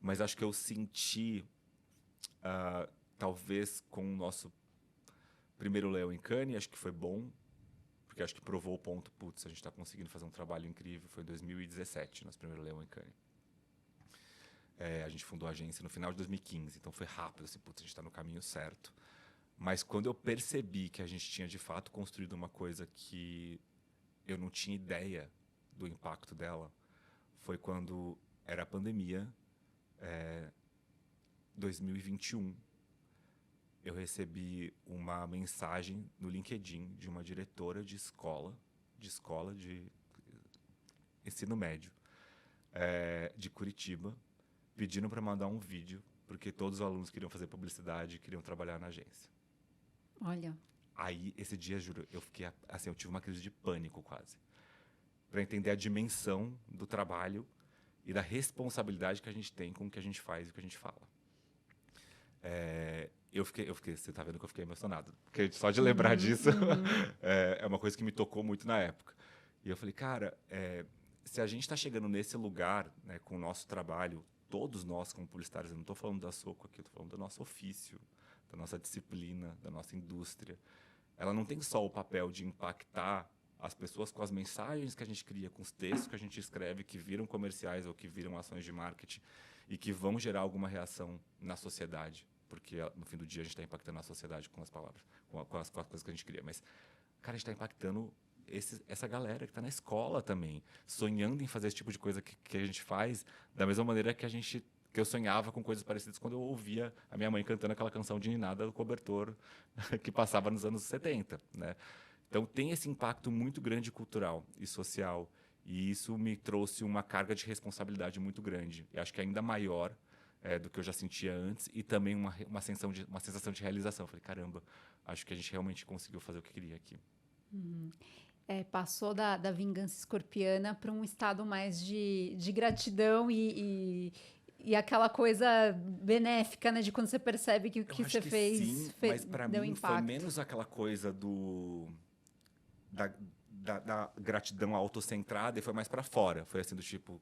Mas acho que eu senti, talvez com o nosso primeiro Leão em Cannes, acho que foi bom, porque acho que provou o ponto, putz, a gente está conseguindo fazer um trabalho incrível. Foi em 2017, nosso primeiro Leão em Cannes. A gente fundou a agência no final de 2015, então foi rápido, assim, putz, a gente está no caminho certo. Mas quando eu percebi que a gente tinha, de fato, construído uma coisa que eu não tinha ideia do impacto dela, foi quando era a pandemia, 2021. Eu recebi uma mensagem no LinkedIn de uma diretora de escola de ensino médio, de Curitiba, pedindo para mandar um vídeo, porque todos os alunos queriam fazer publicidade, queriam trabalhar na agência. Olha. Aí, esse dia, juro, eu fiquei assim, eu tive uma crise de pânico quase, para entender a dimensão do trabalho e da responsabilidade que a gente tem com o que a gente faz e o que a gente fala. Eu fiquei, você tá vendo que eu fiquei emocionado, porque só de lembrar disso é uma coisa que me tocou muito na época. E eu falei, cara, se a gente está chegando nesse lugar, né, com o nosso trabalho, todos nós como publicitários, eu não estou falando da Soco aqui, eu estou falando do nosso ofício, da nossa disciplina, da nossa indústria. Ela não tem só o papel de impactar as pessoas com as mensagens que a gente cria, com os textos que a gente escreve, que viram comerciais ou que viram ações de marketing e que vão gerar alguma reação na sociedade, porque no fim do dia a gente está impactando a sociedade com as palavras, com as coisas que a gente cria. Mas, cara, a gente está impactando essa galera que está na escola também, sonhando em fazer esse tipo de coisa que a gente faz, da mesma maneira que eu sonhava com coisas parecidas quando eu ouvia a minha mãe cantando aquela canção de Ninada do Cobertor que passava nos anos 70, né? Então tem esse impacto muito grande cultural e social, e isso me trouxe uma carga de responsabilidade muito grande, e acho que ainda maior do que eu já sentia antes, e também uma sensação de realização. Eu falei, caramba, acho que a gente realmente conseguiu fazer o que queria aqui. Passou da vingança escorpiana para um estado mais de gratidão e aquela coisa benéfica, né? De quando você percebe que o que você fez, sim, mas para deu mim impacto. foi menos aquela coisa da gratidão autocentrada, e foi mais para fora. Foi assim do tipo,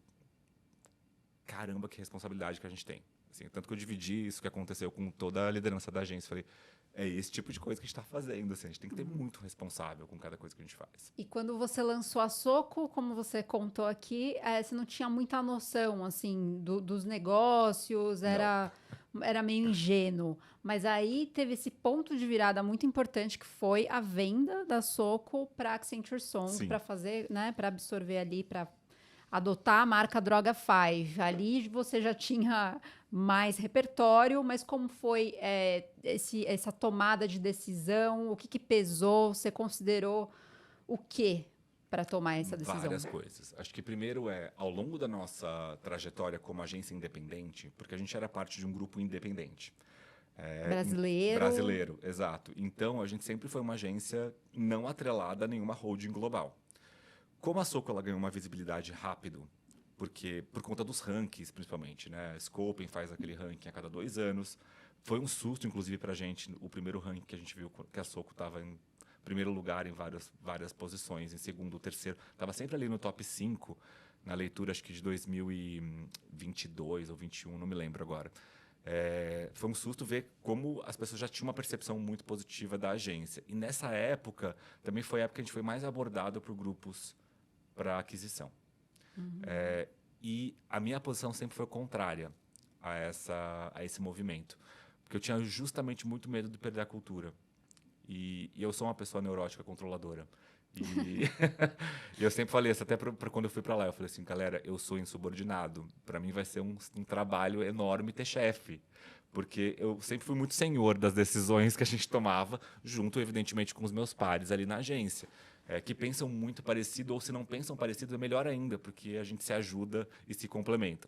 caramba, que responsabilidade que a gente tem. Assim, tanto que eu dividi isso que aconteceu com toda a liderança da agência. Falei, é esse tipo de coisa que a gente está fazendo. Assim, a gente tem que ter muito responsável com cada coisa que a gente faz. E quando você lançou a Soco, como você contou aqui, você não tinha muita noção, assim, dos negócios, era meio ingênuo. Mas aí teve esse ponto de virada muito importante, que foi a venda da Soco para Accenture Song, para fazer, né, para absorver ali, para adotar a marca Droga 5. Ali você já tinha mais repertório, mas como foi essa tomada de decisão? O que pesou? Você considerou o que para tomar essa decisão? Várias coisas. Acho que primeiro ao longo da nossa trajetória como agência independente, porque a gente era parte de um grupo independente. Brasileiro, exato. Então, a gente sempre foi uma agência não atrelada a nenhuma holding global. Como a Soco ela ganhou uma visibilidade rápido, porque por conta dos rankings, principalmente, né? Scoping faz aquele ranking a cada 2 anos. Foi um susto, inclusive, para a gente, o primeiro ranking que a gente viu, que a Soco estava em primeiro lugar em várias posições, em segundo, terceiro. Estava sempre ali no top 5, na leitura, acho que de 2022 ou 2021, não me lembro agora. Foi um susto ver como as pessoas já tinham uma percepção muito positiva da agência. E nessa época, também foi a época que a gente foi mais abordado por grupos para aquisição. E a minha posição sempre foi contrária a esse movimento, porque eu tinha justamente muito medo de perder a cultura. E eu sou uma pessoa neurótica, controladora. E eu sempre falei isso, até quando eu fui para lá, eu falei assim, galera, eu sou insubordinado. Para mim vai ser um trabalho enorme ter chefe, porque eu sempre fui muito senhor das decisões que a gente tomava, junto, evidentemente, com os meus pares ali na agência. Que pensam muito parecido, ou se não pensam parecido, é melhor ainda, porque a gente se ajuda e se complementa.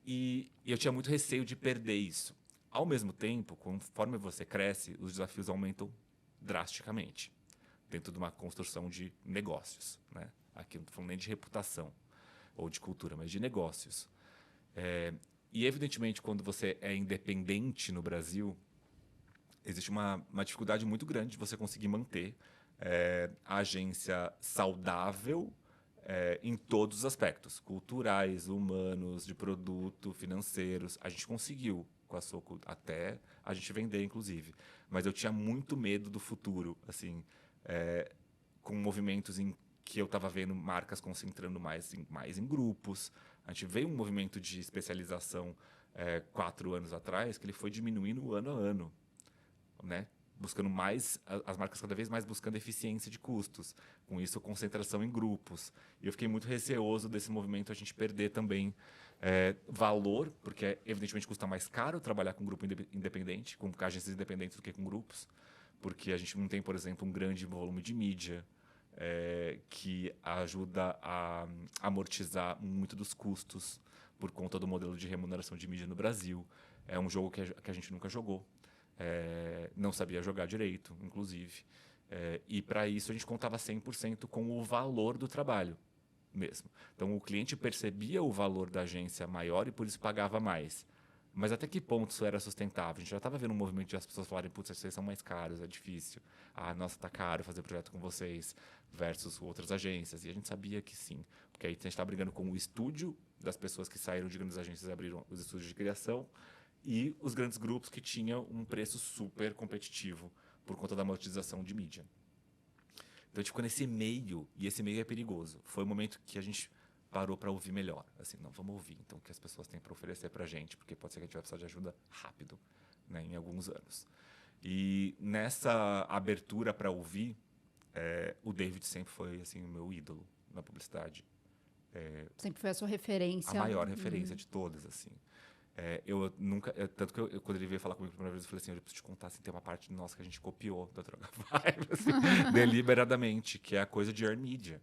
E eu tinha muito receio de perder isso. Ao mesmo tempo, conforme você cresce, os desafios aumentam drasticamente, dentro de uma construção de negócios, né? Aqui não estou falando nem de reputação ou de cultura, mas de negócios. E, evidentemente, quando você é independente no Brasil, existe uma dificuldade muito grande de você conseguir manter a agência saudável em todos os aspectos, culturais, humanos, de produto, financeiros. A gente conseguiu com a Soco até a gente vender, inclusive. Mas eu tinha muito medo do futuro, assim, com movimentos em que eu estava vendo marcas concentrando mais em grupos, A gente veio um movimento de especialização 4 anos atrás, que ele foi diminuindo ano a ano, né? Buscando mais, as marcas cada vez mais buscando eficiência de custos. Com isso, concentração em grupos. E eu fiquei muito receoso desse movimento a gente perder também valor, porque evidentemente custa mais caro trabalhar com grupo independente, com agências independentes do que com grupos, porque a gente não tem, por exemplo, um grande volume de mídia que ajuda a amortizar muito dos custos por conta do modelo de remuneração de mídia no Brasil. É um jogo que a gente nunca jogou. Não sabia jogar direito, inclusive. E para isso a gente contava 100% com o valor do trabalho mesmo. Então o cliente percebia o valor da agência maior e por isso pagava mais. Mas até que ponto isso era sustentável? A gente já estava vendo um movimento de as pessoas falarem, putz, vocês são mais caros, é difícil. Ah, nossa, tá caro fazer projeto com vocês versus outras agências. E a gente sabia que sim. Porque aí a gente está brigando com o estúdio das pessoas que saíram de grandes agências e abriram os estúdios de criação e os grandes grupos que tinham um preço super competitivo por conta da amortização de mídia. Então a gente ficou nesse meio, e esse meio é perigoso. Foi o momento que a gente parou para ouvir melhor. Assim, não, vamos ouvir então o que as pessoas têm para oferecer para a gente, porque pode ser que a gente vai precisar de ajuda rápido, né, em alguns anos. E nessa abertura para ouvir, o David sempre foi assim, o meu ídolo na publicidade. Sempre foi a sua referência. A maior referência de todas, assim. Eu nunca... tanto que quando ele veio falar comigo a primeira vez, eu falei assim, eu preciso te contar, assim, tem uma parte nossa que a gente copiou da Droga Vibe, assim, deliberadamente, que é a coisa de earn media.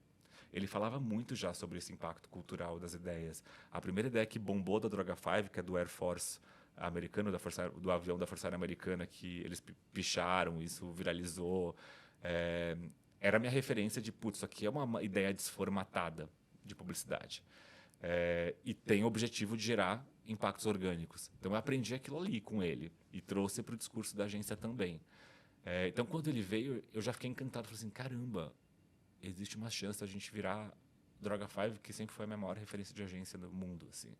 Ele falava muito já sobre esse impacto cultural das ideias. A primeira ideia que bombou da Droga 5, que é do Air Force americano, do avião da Força Aérea Americana, que eles picharam, isso viralizou. Era a minha referência de, putz, isso aqui é uma ideia desformatada de publicidade. E tem o objetivo de gerar impactos orgânicos. Então, eu aprendi aquilo ali com ele e trouxe para o discurso da agência também. Então, quando ele veio, eu já fiquei encantado. Falei assim, caramba, existe uma chance da gente virar Droga 5, que sempre foi a minha maior referência de agência no mundo. Assim.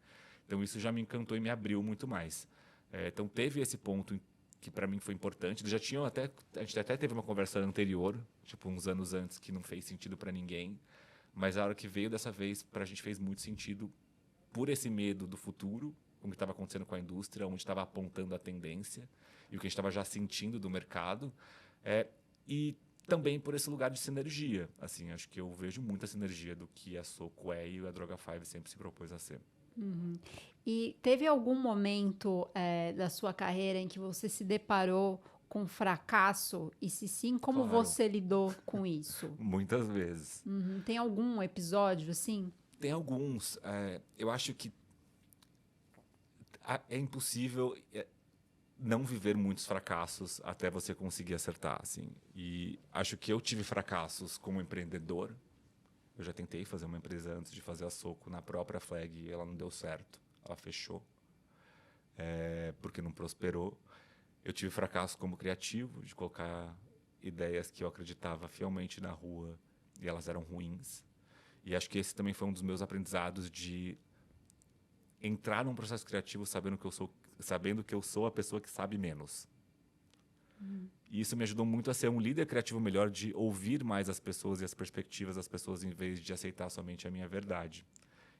Então, isso já me encantou e me abriu muito mais. Então, teve esse ponto que para mim foi importante. Eles já tinham a gente até teve uma conversa anterior, tipo uns anos antes, que não fez sentido para ninguém. Mas a hora que veio dessa vez, para a gente fez muito sentido por esse medo do futuro, com o que estava acontecendo com a indústria, onde estava apontando a tendência e o que a gente estava já sentindo do mercado. E também por esse lugar de sinergia. Assim, acho que eu vejo muita sinergia do que a Soco e a Droga 5 sempre se propôs a ser. Uhum. E teve algum momento da sua carreira em que você se deparou com fracasso? E se sim, como Claro. você lidou com isso? Muitas vezes. Uhum. Tem algum episódio assim? Tem alguns. Eu acho que é impossível não viver muitos fracassos até você conseguir acertar. Assim. E acho que eu tive fracassos como empreendedor. Eu já tentei fazer uma empresa antes de fazer a Soco na própria Flag e ela não deu certo. Ela fechou. Porque não prosperou. Eu tive fracasso como criativo, de colocar ideias que eu acreditava fielmente na rua e elas eram ruins. E acho que esse também foi um dos meus aprendizados de entrar num processo criativo sabendo que eu sou a pessoa que sabe menos. E isso me ajudou muito a ser um líder criativo melhor, de ouvir mais as pessoas e as perspectivas das pessoas em vez de aceitar somente a minha verdade.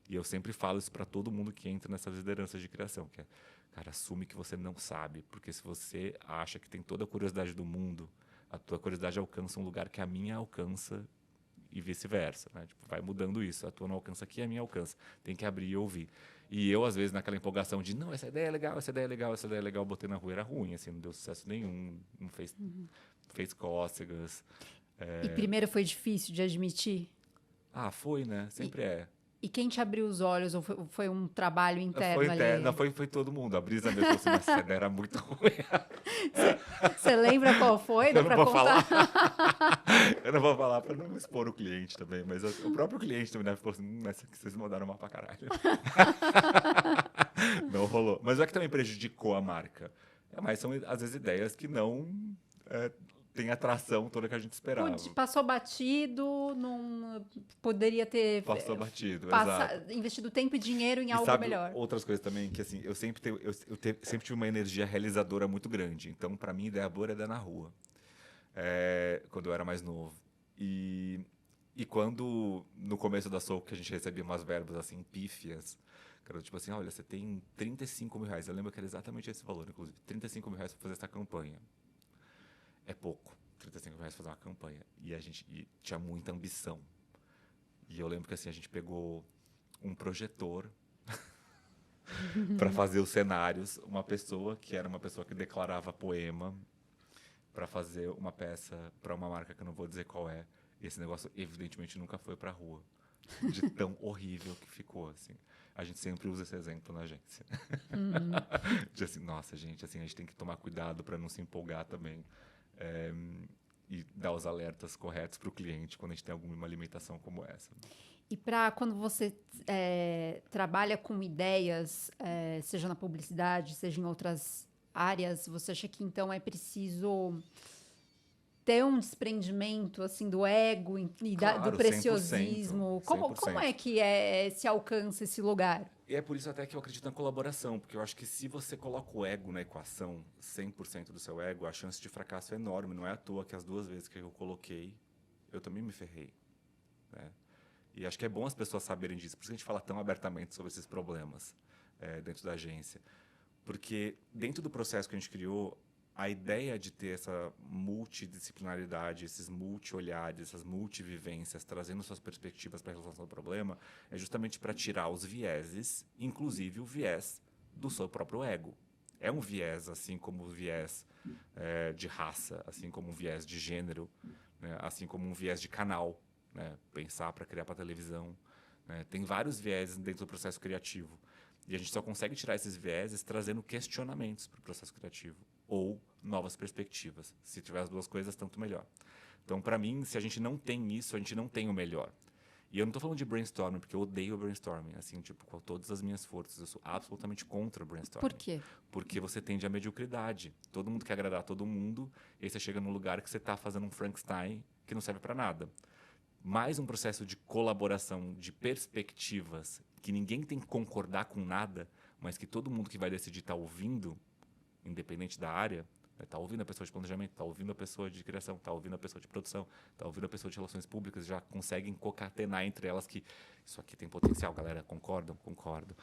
E eu sempre falo isso para todo mundo que entra nessas lideranças de criação, que é, cara, assume que você não sabe, porque se você acha que tem toda a curiosidade do mundo, a tua curiosidade alcança um lugar que a minha alcança e vice-versa, né? Tipo, vai mudando isso, a tua não alcança aqui, a minha alcança. Tem que abrir e ouvir. E eu, às vezes, naquela empolgação de, não, essa ideia é legal, essa ideia é legal, essa ideia é legal, botei na rua, era ruim, assim, não deu sucesso nenhum, não fez cócegas. E primeiro foi difícil de admitir? Foi, né? Sempre é. E quem te abriu os olhos? Ou foi um trabalho interno ali? Não, foi todo mundo. A Brisa mesmo falou assim, mas essa ideia era muito ruim. Você lembra qual foi? Dá Eu não pra vou contar? falar. Eu não vou falar para não expor o cliente também, mas o próprio cliente também deve falar assim, essa aqui vocês mandaram mal pra caralho. Não rolou. Mas é que também prejudicou a marca. Mas são, às vezes, ideias que não tem a atração toda que a gente esperava. Passou batido, não poderia ter Passou batido, exato. investido tempo e dinheiro em algo sabe, melhor. Outras coisas também, que assim, eu sempre tive uma energia realizadora muito grande. Então, para mim, ideia boa era dar na rua. Quando eu era mais novo. E quando, no começo da Soul, que a gente recebia umas verbas assim, pífias, Cara, tipo assim, olha, você tem 35 mil reais. Eu lembro que era exatamente esse valor, inclusive. 35 mil reais para fazer essa campanha. É pouco, 35 mil reais pra fazer uma campanha. E tinha muita ambição. E eu lembro que assim, a gente pegou um projetor para fazer os cenários. Uma pessoa que era uma pessoa que declarava poema para fazer uma peça para uma marca que eu não vou dizer qual é. E esse negócio, evidentemente, nunca foi pra rua. De tão horrível que ficou, assim. A gente sempre usa esse exemplo na agência. De assim, nossa, gente, assim, a gente tem que tomar cuidado para não se empolgar também. E dar os alertas corretos para o cliente quando a gente tem alguma limitação como essa. E para quando você trabalha com ideias, seja na publicidade, seja em outras áreas, você acha que então é preciso ter um desprendimento assim do ego do Claro, preciosismo? 100%. Como é que se alcança esse lugar? E é por isso até que eu acredito na colaboração, porque eu acho que se você coloca o ego na equação, 100% do seu ego, a chance de fracasso é enorme. Não é à toa que as 2 vezes que eu coloquei, eu também me ferrei, né? E acho que é bom as pessoas saberem disso. Por isso que a gente fala tão abertamente sobre esses problemas dentro da agência. Porque dentro do processo que a gente criou, a ideia de ter essa multidisciplinaridade, esses multi-olhares, essas multivivências, trazendo suas perspectivas para a resolução do problema, é justamente para tirar os vieses, inclusive o viés do seu próprio ego. É um viés, assim como o viés de raça, assim como um viés de gênero, né? Assim como um viés de canal, né? Pensar para criar para televisão, né? Tem vários vieses dentro do processo criativo. E a gente só consegue tirar esses vieses trazendo questionamentos para o processo criativo ou novas perspectivas. Se tiver as 2 coisas, tanto melhor. Então, para mim, se a gente não tem isso, a gente não tem o melhor. E eu não estou falando de brainstorming, porque eu odeio brainstorming, assim, tipo, com todas as minhas forças. Eu sou absolutamente contra o brainstorming. Por quê? Porque você tende à mediocridade. Todo mundo quer agradar todo mundo, e aí você chega num lugar que você está fazendo um Frankenstein que não serve para nada. Mais um processo de colaboração, de perspectivas, que ninguém tem que concordar com nada, mas que todo mundo que vai decidir está ouvindo, independente da área, está ouvindo a pessoa de planejamento, está ouvindo a pessoa de criação, está ouvindo a pessoa de produção, está ouvindo a pessoa de relações públicas, já conseguem concatenar entre elas que isso aqui tem potencial, galera, concordam? Concordo.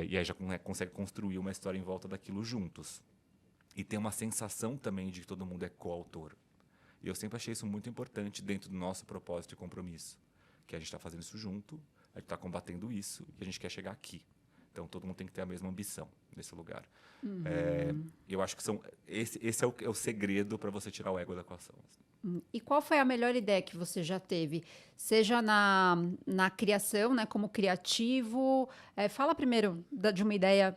E aí já consegue construir uma história em volta daquilo juntos. E tem uma sensação também de que todo mundo é coautor. E eu sempre achei isso muito importante dentro do nosso propósito e compromisso. Que a gente está fazendo isso junto, a gente está combatendo isso e a gente quer chegar aqui. Então, todo mundo tem que ter a mesma ambição nesse lugar. Eu acho que esse é o segredo para você tirar o ego da equação. E qual foi a melhor ideia que você já teve? Seja na criação, né, como criativo. Fala primeiro de uma ideia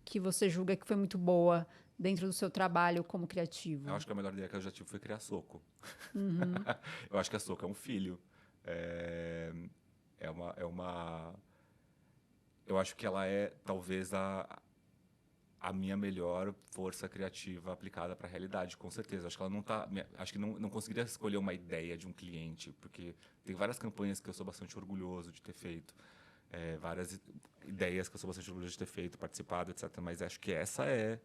que você julga que foi muito boa dentro do seu trabalho como criativo. Eu acho que a melhor ideia que eu já tive foi criar Soco. Eu acho que a Soco é um filho. Eu acho que ela é talvez a minha melhor força criativa aplicada para a realidade, com certeza. Acho que ela acho que não conseguiria escolher uma ideia de um cliente, porque tem várias campanhas que eu sou bastante orgulhoso de ter feito, várias ideias que eu sou bastante orgulhoso de ter feito, participado, etc. Mas acho que essa é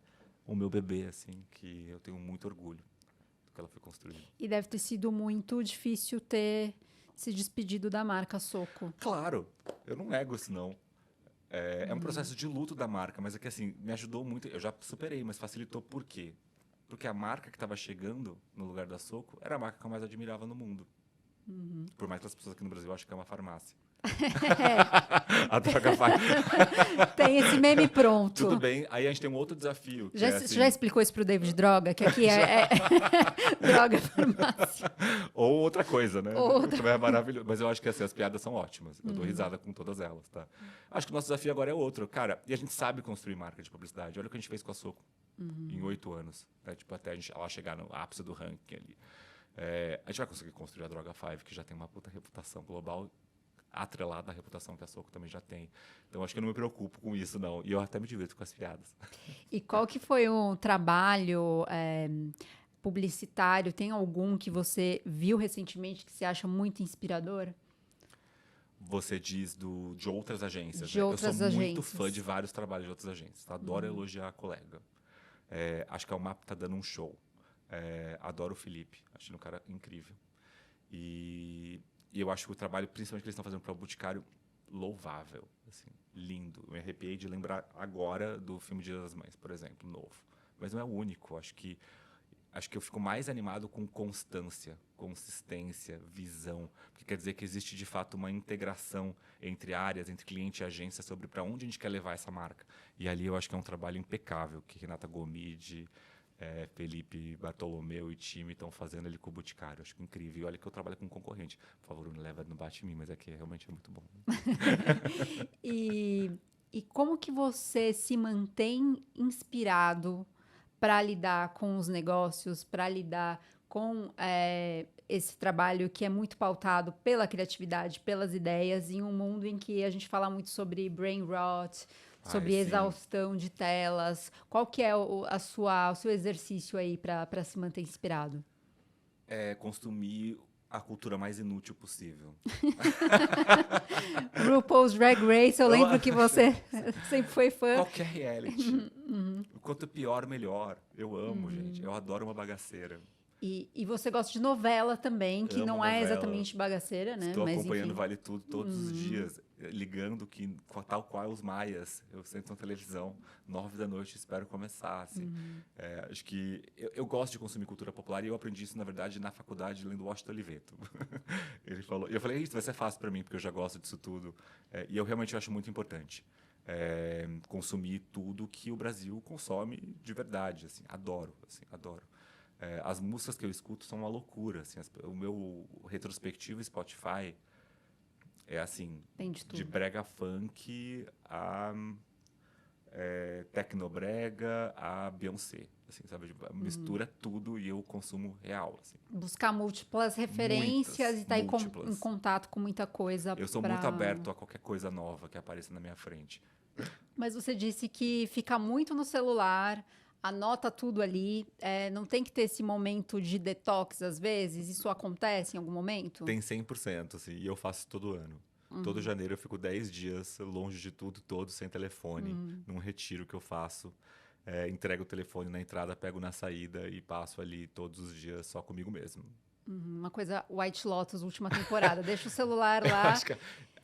o meu bebê, assim, que eu tenho muito orgulho do que ela foi construída. E deve ter sido muito difícil ter se despedido da marca Soco. Claro, eu não nego isso, não. É um processo de luto da marca, mas é que assim, me ajudou muito. Eu já superei, mas facilitou por quê? Porque a marca que estava chegando no lugar da Soco era a marca que eu mais admirava no mundo. Por mais que as pessoas aqui no Brasil achem que é uma farmácia. A Droga5. Tem esse meme pronto. Tudo bem. Aí a gente tem um outro desafio. Você já explicou isso pro David Droga? Que aqui é droga farmácia. Ou outra coisa, né? Também é maravilhoso. Mas eu acho que assim, as piadas são ótimas. Eu dou risada com todas elas, tá? Acho que o nosso desafio agora é outro. Cara, e a gente sabe construir marca de publicidade. Olha o que a gente fez com a Soco em 8 anos. Né? Tipo, até ela chegar no ápice do ranking ali. A gente vai conseguir construir a Droga5, que já tem uma puta reputação global, atrelada à reputação que a Soco também já tem. Então, acho que eu não me preocupo com isso, não. E eu até me divirto com as piadas. E qual que foi o trabalho publicitário? Tem algum que você viu recentemente que você acha muito inspirador? Você diz de outras agências. De né? outras eu sou muito agências. fã de vários trabalhos de outras agências. Tá? Adoro elogiar a colega. Acho que a UMAP tá dando um show. Adoro o Felipe. Acho um cara incrível. E eu acho que o trabalho, principalmente que eles estão fazendo para o Boticário, louvável. Assim, lindo. Eu me arrepiei de lembrar agora do filme Dia das Mães, por exemplo, novo. Mas não é o único. Acho que eu fico mais animado com constância, consistência, visão. Porque quer dizer que existe, de fato, uma integração entre áreas, entre cliente e agência, sobre para onde a gente quer levar essa marca. E ali eu acho que é um trabalho impecável que Renata Gomide, Felipe Bartolomeu e time estão fazendo ali com o Boticário. Acho que incrível. E olha que eu trabalho com concorrente. Por favor, não leva no bate em mim, mas é que realmente é muito bom. E, e como que você se mantém inspirado para lidar com os negócios, para lidar com esse trabalho que é muito pautado pela criatividade, pelas ideias, em um mundo em que a gente fala muito sobre brain rot, Ai, sobre sim. exaustão de telas. Qual que é o seu exercício aí para se manter inspirado? É consumir a cultura mais inútil possível. RuPaul's Drag Race, eu lembro que você sempre foi fã. Qualquer reality. Quanto pior, melhor. Eu amo, gente. Eu adoro uma bagaceira. E você gosta de novela também, que Amo não é novela. exatamente bagaceira, né? Estou Mas acompanhando enfim. Vale Tudo todos os dias, ligando que, tal qual os maias, eu sento na televisão, 9 da noite, espero começar, assim. Acho que eu gosto de consumir cultura popular e eu aprendi isso, na verdade, na faculdade, lendo Washington Oliveto. Ele falou, e eu falei, isso vai ser fácil para mim, porque eu já gosto disso tudo. E eu realmente acho muito importante. Consumir tudo que o Brasil consome de verdade, assim, adoro, assim, adoro. As músicas que eu escuto são uma loucura, assim, o meu retrospectivo Spotify é assim, Tem de de tudo. brega funk a tecnobrega a Beyoncé, assim, sabe? Mistura tudo e eu consumo real, assim. Buscar múltiplas referências Muitas, e estar em múltiplas. contato com muita coisa Eu sou muito para. aberto a qualquer coisa nova que apareça na minha frente. Mas você disse que fica muito no celular, anota tudo ali, não tem que ter esse momento de detox às vezes? Isso acontece em algum momento? Tem 100%, assim, e eu faço todo ano. Todo janeiro eu fico 10 dias longe de tudo, todo, sem telefone, num retiro que eu faço. Entrego o telefone na entrada, pego na saída e passo ali todos os dias só comigo mesmo. Uma coisa White Lotus, última temporada. Deixa o celular Eu lá.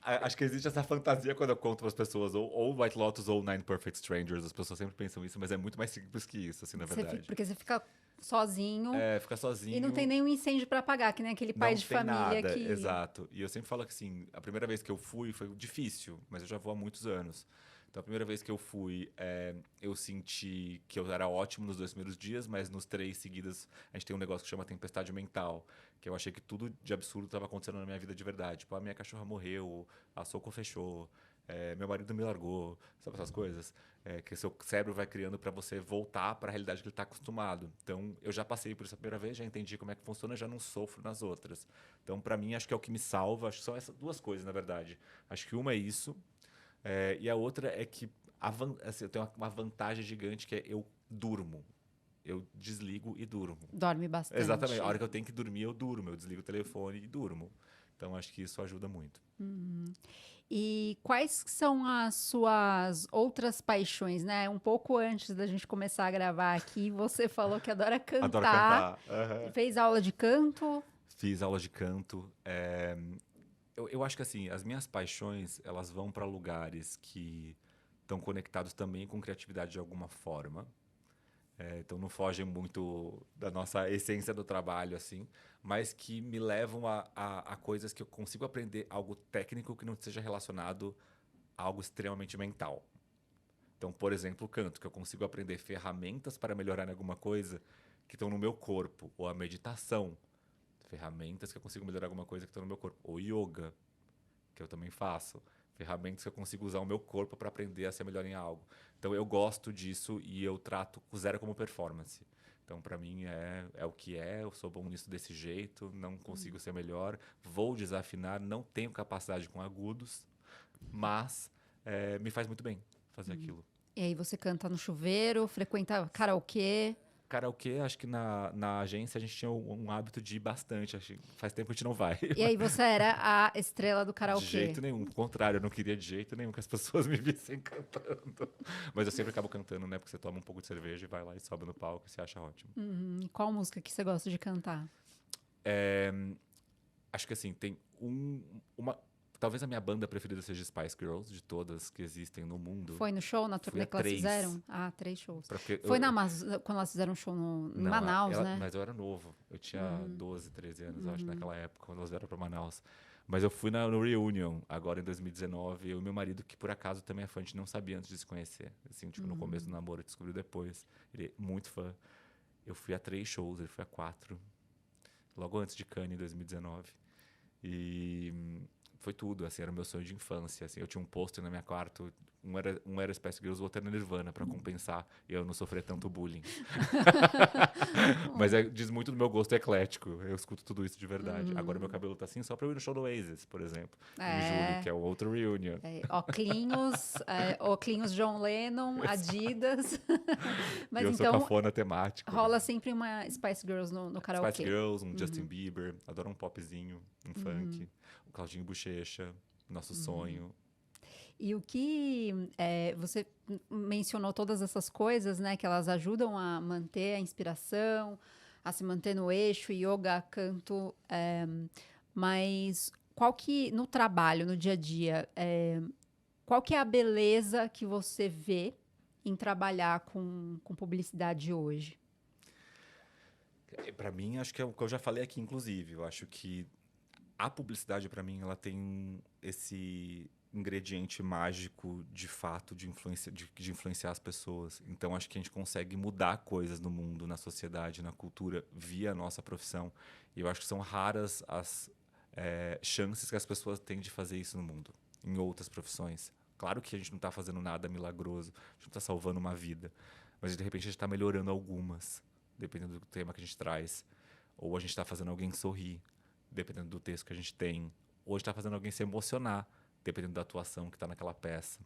acho que existe essa fantasia quando eu conto para as pessoas, ou White Lotus ou Nine Perfect Strangers, as pessoas sempre pensam isso, mas é muito mais simples que isso, assim, na verdade. Porque você fica sozinho Ficar e não tem sozinho, nenhum incêndio para apagar, que nem aquele pai não de tem família nada, que. exato. E eu sempre falo que, assim, a primeira vez que eu fui foi difícil, mas eu já vou há muitos anos. Então, a primeira vez que eu fui, eu senti que eu era ótimo nos 2 primeiros dias, mas nos 3 seguidas, a gente tem um negócio que chama tempestade mental, que eu achei que tudo de absurdo estava acontecendo na minha vida de verdade. Tipo, a minha cachorra morreu, a Soco fechou, meu marido me largou, sabe essas coisas? Que seu cérebro vai criando para você voltar para a realidade que ele está acostumado. Então, eu já passei por isso a primeira vez, já entendi como é que funciona, já não sofro nas outras. Então, para mim, acho que é o que me salva. Acho que são essas duas coisas, na verdade. Acho que uma é isso, e a outra é que assim, eu tenho uma vantagem gigante que é eu durmo. Eu desligo e durmo. Dorme Exatamente. A bastante. hora que eu tenho que dormir, eu durmo. Eu desligo o telefone e durmo. Então, acho que isso ajuda muito. E quais são as suas outras paixões, né? Um pouco antes da gente começar a gravar aqui, você falou que adora Adoro cantar. cantar. Aham. Fez aula de canto? Fiz aula de canto. Eu acho que assim, as minhas paixões, elas vão para lugares que estão conectados também com criatividade de alguma forma. Então não fogem muito da nossa essência do trabalho, assim, mas que me levam a coisas que eu consigo aprender algo técnico que não seja relacionado a algo extremamente mental. Então, por exemplo, o canto, que eu consigo aprender ferramentas para melhorar em alguma coisa que estão no meu corpo, ou a meditação, ferramentas que eu consigo melhorar alguma coisa que estão no meu corpo, ou yoga, que eu também faço. Ferramentas que eu consigo usar o meu corpo para aprender a ser melhor em algo. Então eu gosto disso e eu trato o zero como performance. Então para mim é o que é, eu sou bom nisso desse jeito, não consigo ser melhor, vou desafinar, não tenho capacidade com agudos, mas me faz muito bem fazer aquilo. E aí você canta no chuveiro, frequenta karaokê. Karaokê, acho que na agência a gente tinha um hábito de ir bastante, acho que faz tempo que a gente não vai. E aí você era a estrela do De karaokê. jeito nenhum. Ao contrário, eu não queria de jeito nenhum que as pessoas me vissem cantando. Mas eu sempre acabo cantando, né? Porque você toma um pouco de cerveja e vai lá e sobe no palco e você acha ótimo. E qual música que você gosta de cantar? Acho que assim, tem uma. talvez a minha banda preferida seja Spice Girls, de todas que existem no mundo. Foi no show, na Fui turnê a que elas 3. fizeram? Ah, 3 shows. Porque Foi quando elas fizeram um show em Não, Manaus, né? mas eu era novo. Eu tinha 12, 13 anos, eu acho, naquela época, quando elas vieram pra Manaus. Mas eu fui no Reunion, agora em 2019. Eu e meu marido, que por acaso também é fã, a gente não sabia antes de se conhecer. Assim, tipo, no começo do namoro, descobriu depois. Ele é muito fã. Eu fui a 3 shows, ele foi a 4. Logo antes de Cannes, em 2019. E foi tudo, assim, era o meu sonho de infância. Assim, eu tinha um pôster no meu quarto, um era Spice Girls, o outro era Nirvana, pra compensar e eu não sofrer tanto bullying. Mas diz muito do meu gosto eclético, eu escuto tudo isso de verdade. Agora meu cabelo tá assim só pra eu ir no show do Oasis, por exemplo, em julho, que é o outro reunion. Oclinhos John Lennon, Adidas. Mas eu então sou cafona temático. rola sempre uma Spice Girls no karaokê. Spice Girls, um Justin Bieber, adoro um popzinho, um funk, um Claudinho Bochecha, Nosso Sonho. E o que você mencionou todas essas coisas, né? Que elas ajudam a manter a inspiração, a se manter no eixo, yoga, canto. Mas qual que, no trabalho, no dia a dia, qual que é a beleza que você vê em trabalhar com publicidade hoje? Pra mim, acho que é o que eu já falei aqui, inclusive. Eu acho que a publicidade, pra mim, ela tem esse ingrediente mágico, de fato, de influenciar as pessoas. Então, acho que a gente consegue mudar coisas no mundo, na sociedade, na cultura, via a nossa profissão. E eu acho que são raras as chances que as pessoas têm de fazer isso no mundo, em outras profissões. Claro que a gente não está fazendo nada milagroso, a gente não está salvando uma vida, mas de repente a gente está melhorando algumas, dependendo do tema que a gente traz. Ou a gente está fazendo alguém sorrir, dependendo do texto que a gente tem. Ou a gente está fazendo alguém se emocionar, dependendo da atuação que está naquela peça.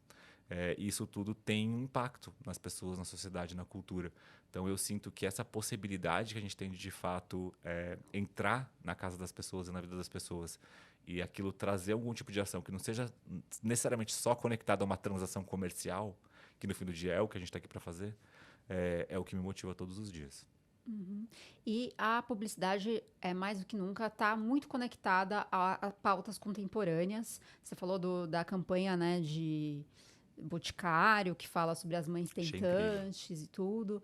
Isso tudo tem um impacto nas pessoas, na sociedade, na cultura. Então eu sinto que essa possibilidade que a gente tem de fato entrar na casa das pessoas e na vida das pessoas e aquilo trazer algum tipo de ação que não seja necessariamente só conectado a uma transação comercial, que no fim do dia é o que a gente está aqui para fazer, é o que me motiva todos os dias. E a publicidade, mais do que nunca, está muito conectada a pautas contemporâneas. Você falou da campanha, né, de Boticário, que fala sobre as mães tentantes e tudo.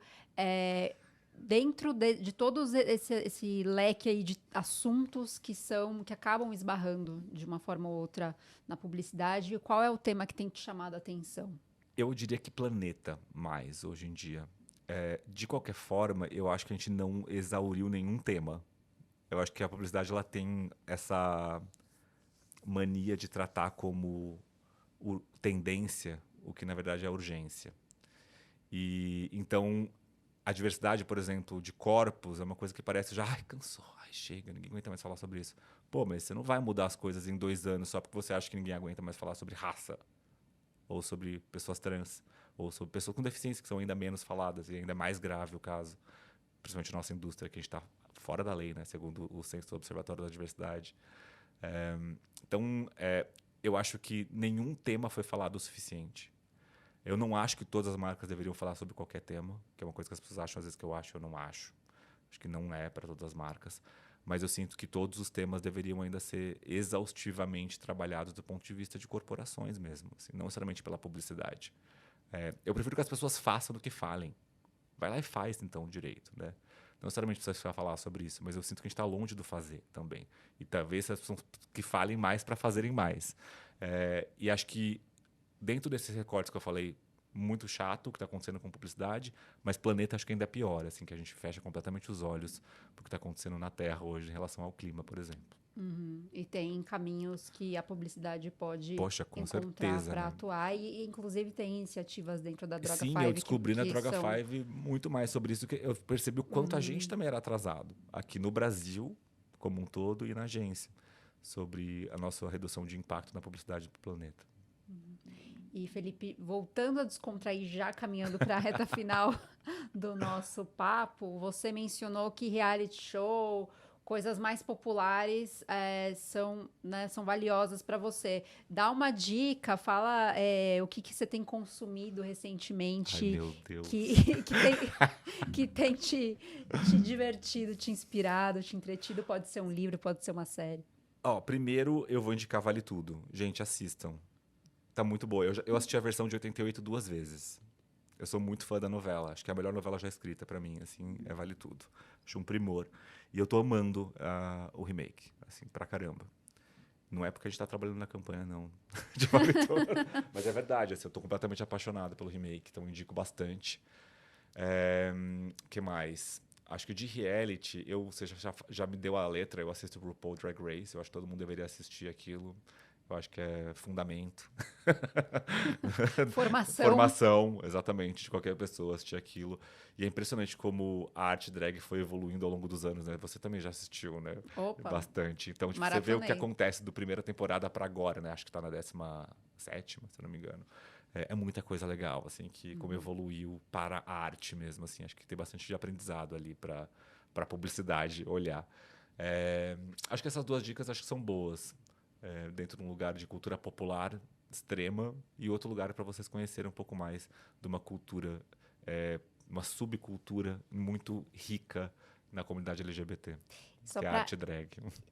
Dentro de todos esse leque aí de assuntos que acabam esbarrando de uma forma ou outra na publicidade, qual é o tema que tem te chamado a atenção? Eu diria que planeta mais, hoje em dia. De qualquer forma, eu acho que a gente não exauriu nenhum tema. Eu acho que a publicidade ela tem essa mania de tratar como tendência o que, na verdade, é urgência. E então, a diversidade, por exemplo, de corpos é uma coisa que parece já, cansou, chega, ninguém aguenta mais falar sobre isso. Pô, mas você não vai mudar as coisas em 2 anos só porque você acha que ninguém aguenta mais falar sobre raça, ou sobre pessoas trans, ou sobre pessoas com deficiência, que são ainda menos faladas, e ainda mais grave o caso, principalmente na nossa indústria, que a gente está fora da lei, né, segundo o censo do Observatório da Diversidade. Então, eu acho que nenhum tema foi falado o suficiente. Eu não acho que todas as marcas deveriam falar sobre qualquer tema, que é uma coisa que as pessoas acham, às vezes que eu não acho. Acho que não é para todas as marcas. Mas eu sinto que todos os temas deveriam ainda ser exaustivamente trabalhados do ponto de vista de corporações mesmo, assim, não necessariamente pela publicidade. Eu prefiro que as pessoas façam do que falem. Vai lá e faz, então, direito, né? Não necessariamente precisa falar sobre isso, mas eu sinto que a gente está longe do fazer também. E talvez as pessoas que falem mais para fazerem mais. E acho que dentro desses recortes que eu falei, muito chato o que está acontecendo com publicidade, mas planeta acho que ainda é pior, assim, que a gente fecha completamente os olhos para o que está acontecendo na Terra hoje em relação ao clima, por exemplo. E tem caminhos que a publicidade pode encontrar para né? atuar e inclusive tem iniciativas dentro da Droga Sim, 5. eu descobri na Droga 5 muito mais sobre isso, que eu percebi o quanto a gente também era atrasado aqui no Brasil como um todo e na agência sobre a nossa redução de impacto na publicidade do planeta. E Felipe, voltando a descontrair, já caminhando para a reta final do nosso papo, você mencionou que reality show, coisas mais populares são valiosas para você. Dá uma dica, fala o que você tem consumido recentemente. Ai, meu Deus. Que tem te divertido, te inspirado, te entretido. Pode ser um livro, pode ser uma série. Ó, primeiro eu vou indicar Vale Tudo. Gente, assistam. Tá muito boa. Eu assisti a versão de 88 2 vezes. Eu sou muito fã da novela. Acho que é a melhor novela já escrita pra mim, assim, é Vale Tudo. Acho um primor. E eu tô amando o remake, assim, pra caramba. Não é porque a gente tá trabalhando na campanha, não, de Vale Tudo. Mas é verdade, assim, eu tô completamente apaixonado pelo remake, então indico bastante. Que mais? Acho que de reality, você já me deu a letra, eu assisto o RuPaul Drag Race, eu acho que todo mundo deveria assistir aquilo. Eu acho que é fundamento. Formação. Formação, exatamente, de qualquer pessoa assistir aquilo. E é impressionante como a arte drag foi evoluindo ao longo dos anos, né? Você também já assistiu, né? Opa, Bastante. Então, tipo, você vê o que maratonei. acontece do primeira temporada pra agora, né? Acho que tá na 17ª, se eu não me engano. É muita coisa legal, assim, que como evoluiu para a arte mesmo, assim. Acho que tem bastante de aprendizado ali para publicidade olhar. Acho que essas duas dicas acho que são boas. Dentro de um lugar de cultura popular extrema e outro lugar para vocês conhecerem um pouco mais de uma cultura, uma subcultura muito rica na comunidade LGBT, Só que é a pra, arte drag.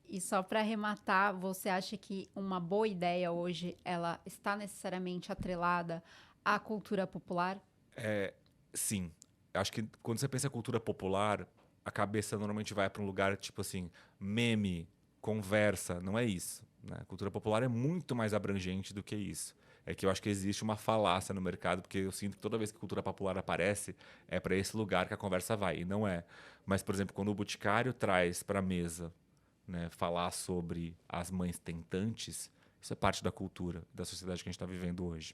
e só para arrematar, você acha que uma boa ideia hoje, ela está necessariamente atrelada à cultura popular? Sim, acho que quando você pensa em cultura popular, a cabeça normalmente vai para um lugar tipo assim, meme, conversa, não é isso, né? Cultura popular é muito mais abrangente do que isso. É que eu acho que existe uma falácia no mercado, porque eu sinto que toda vez que cultura popular aparece, é para esse lugar que a conversa vai, e não é. Mas, por exemplo, quando o Boticário traz para a mesa, né, falar sobre as mães tentantes, isso é parte da cultura, da sociedade que a gente está vivendo hoje.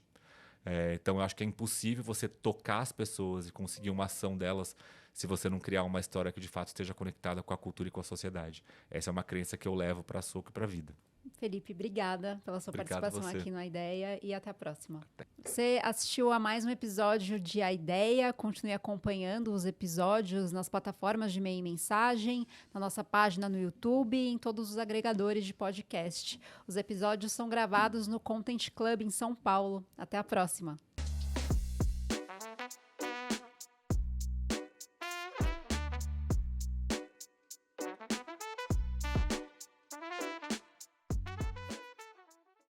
Então, eu acho que é impossível você tocar as pessoas e conseguir uma ação delas se você não criar uma história que de fato esteja conectada com a cultura e com a sociedade. Essa é uma crença que eu levo para a Soco e para a vida. Felipe, obrigada pela sua Obrigado participação você. aqui no A Ideia e até a próxima. Você assistiu a mais um episódio de A Ideia, continue acompanhando os episódios nas plataformas de e-mail e mensagem, na nossa página no YouTube e em todos os agregadores de podcast. Os episódios são gravados no Content Club em São Paulo. Até a próxima.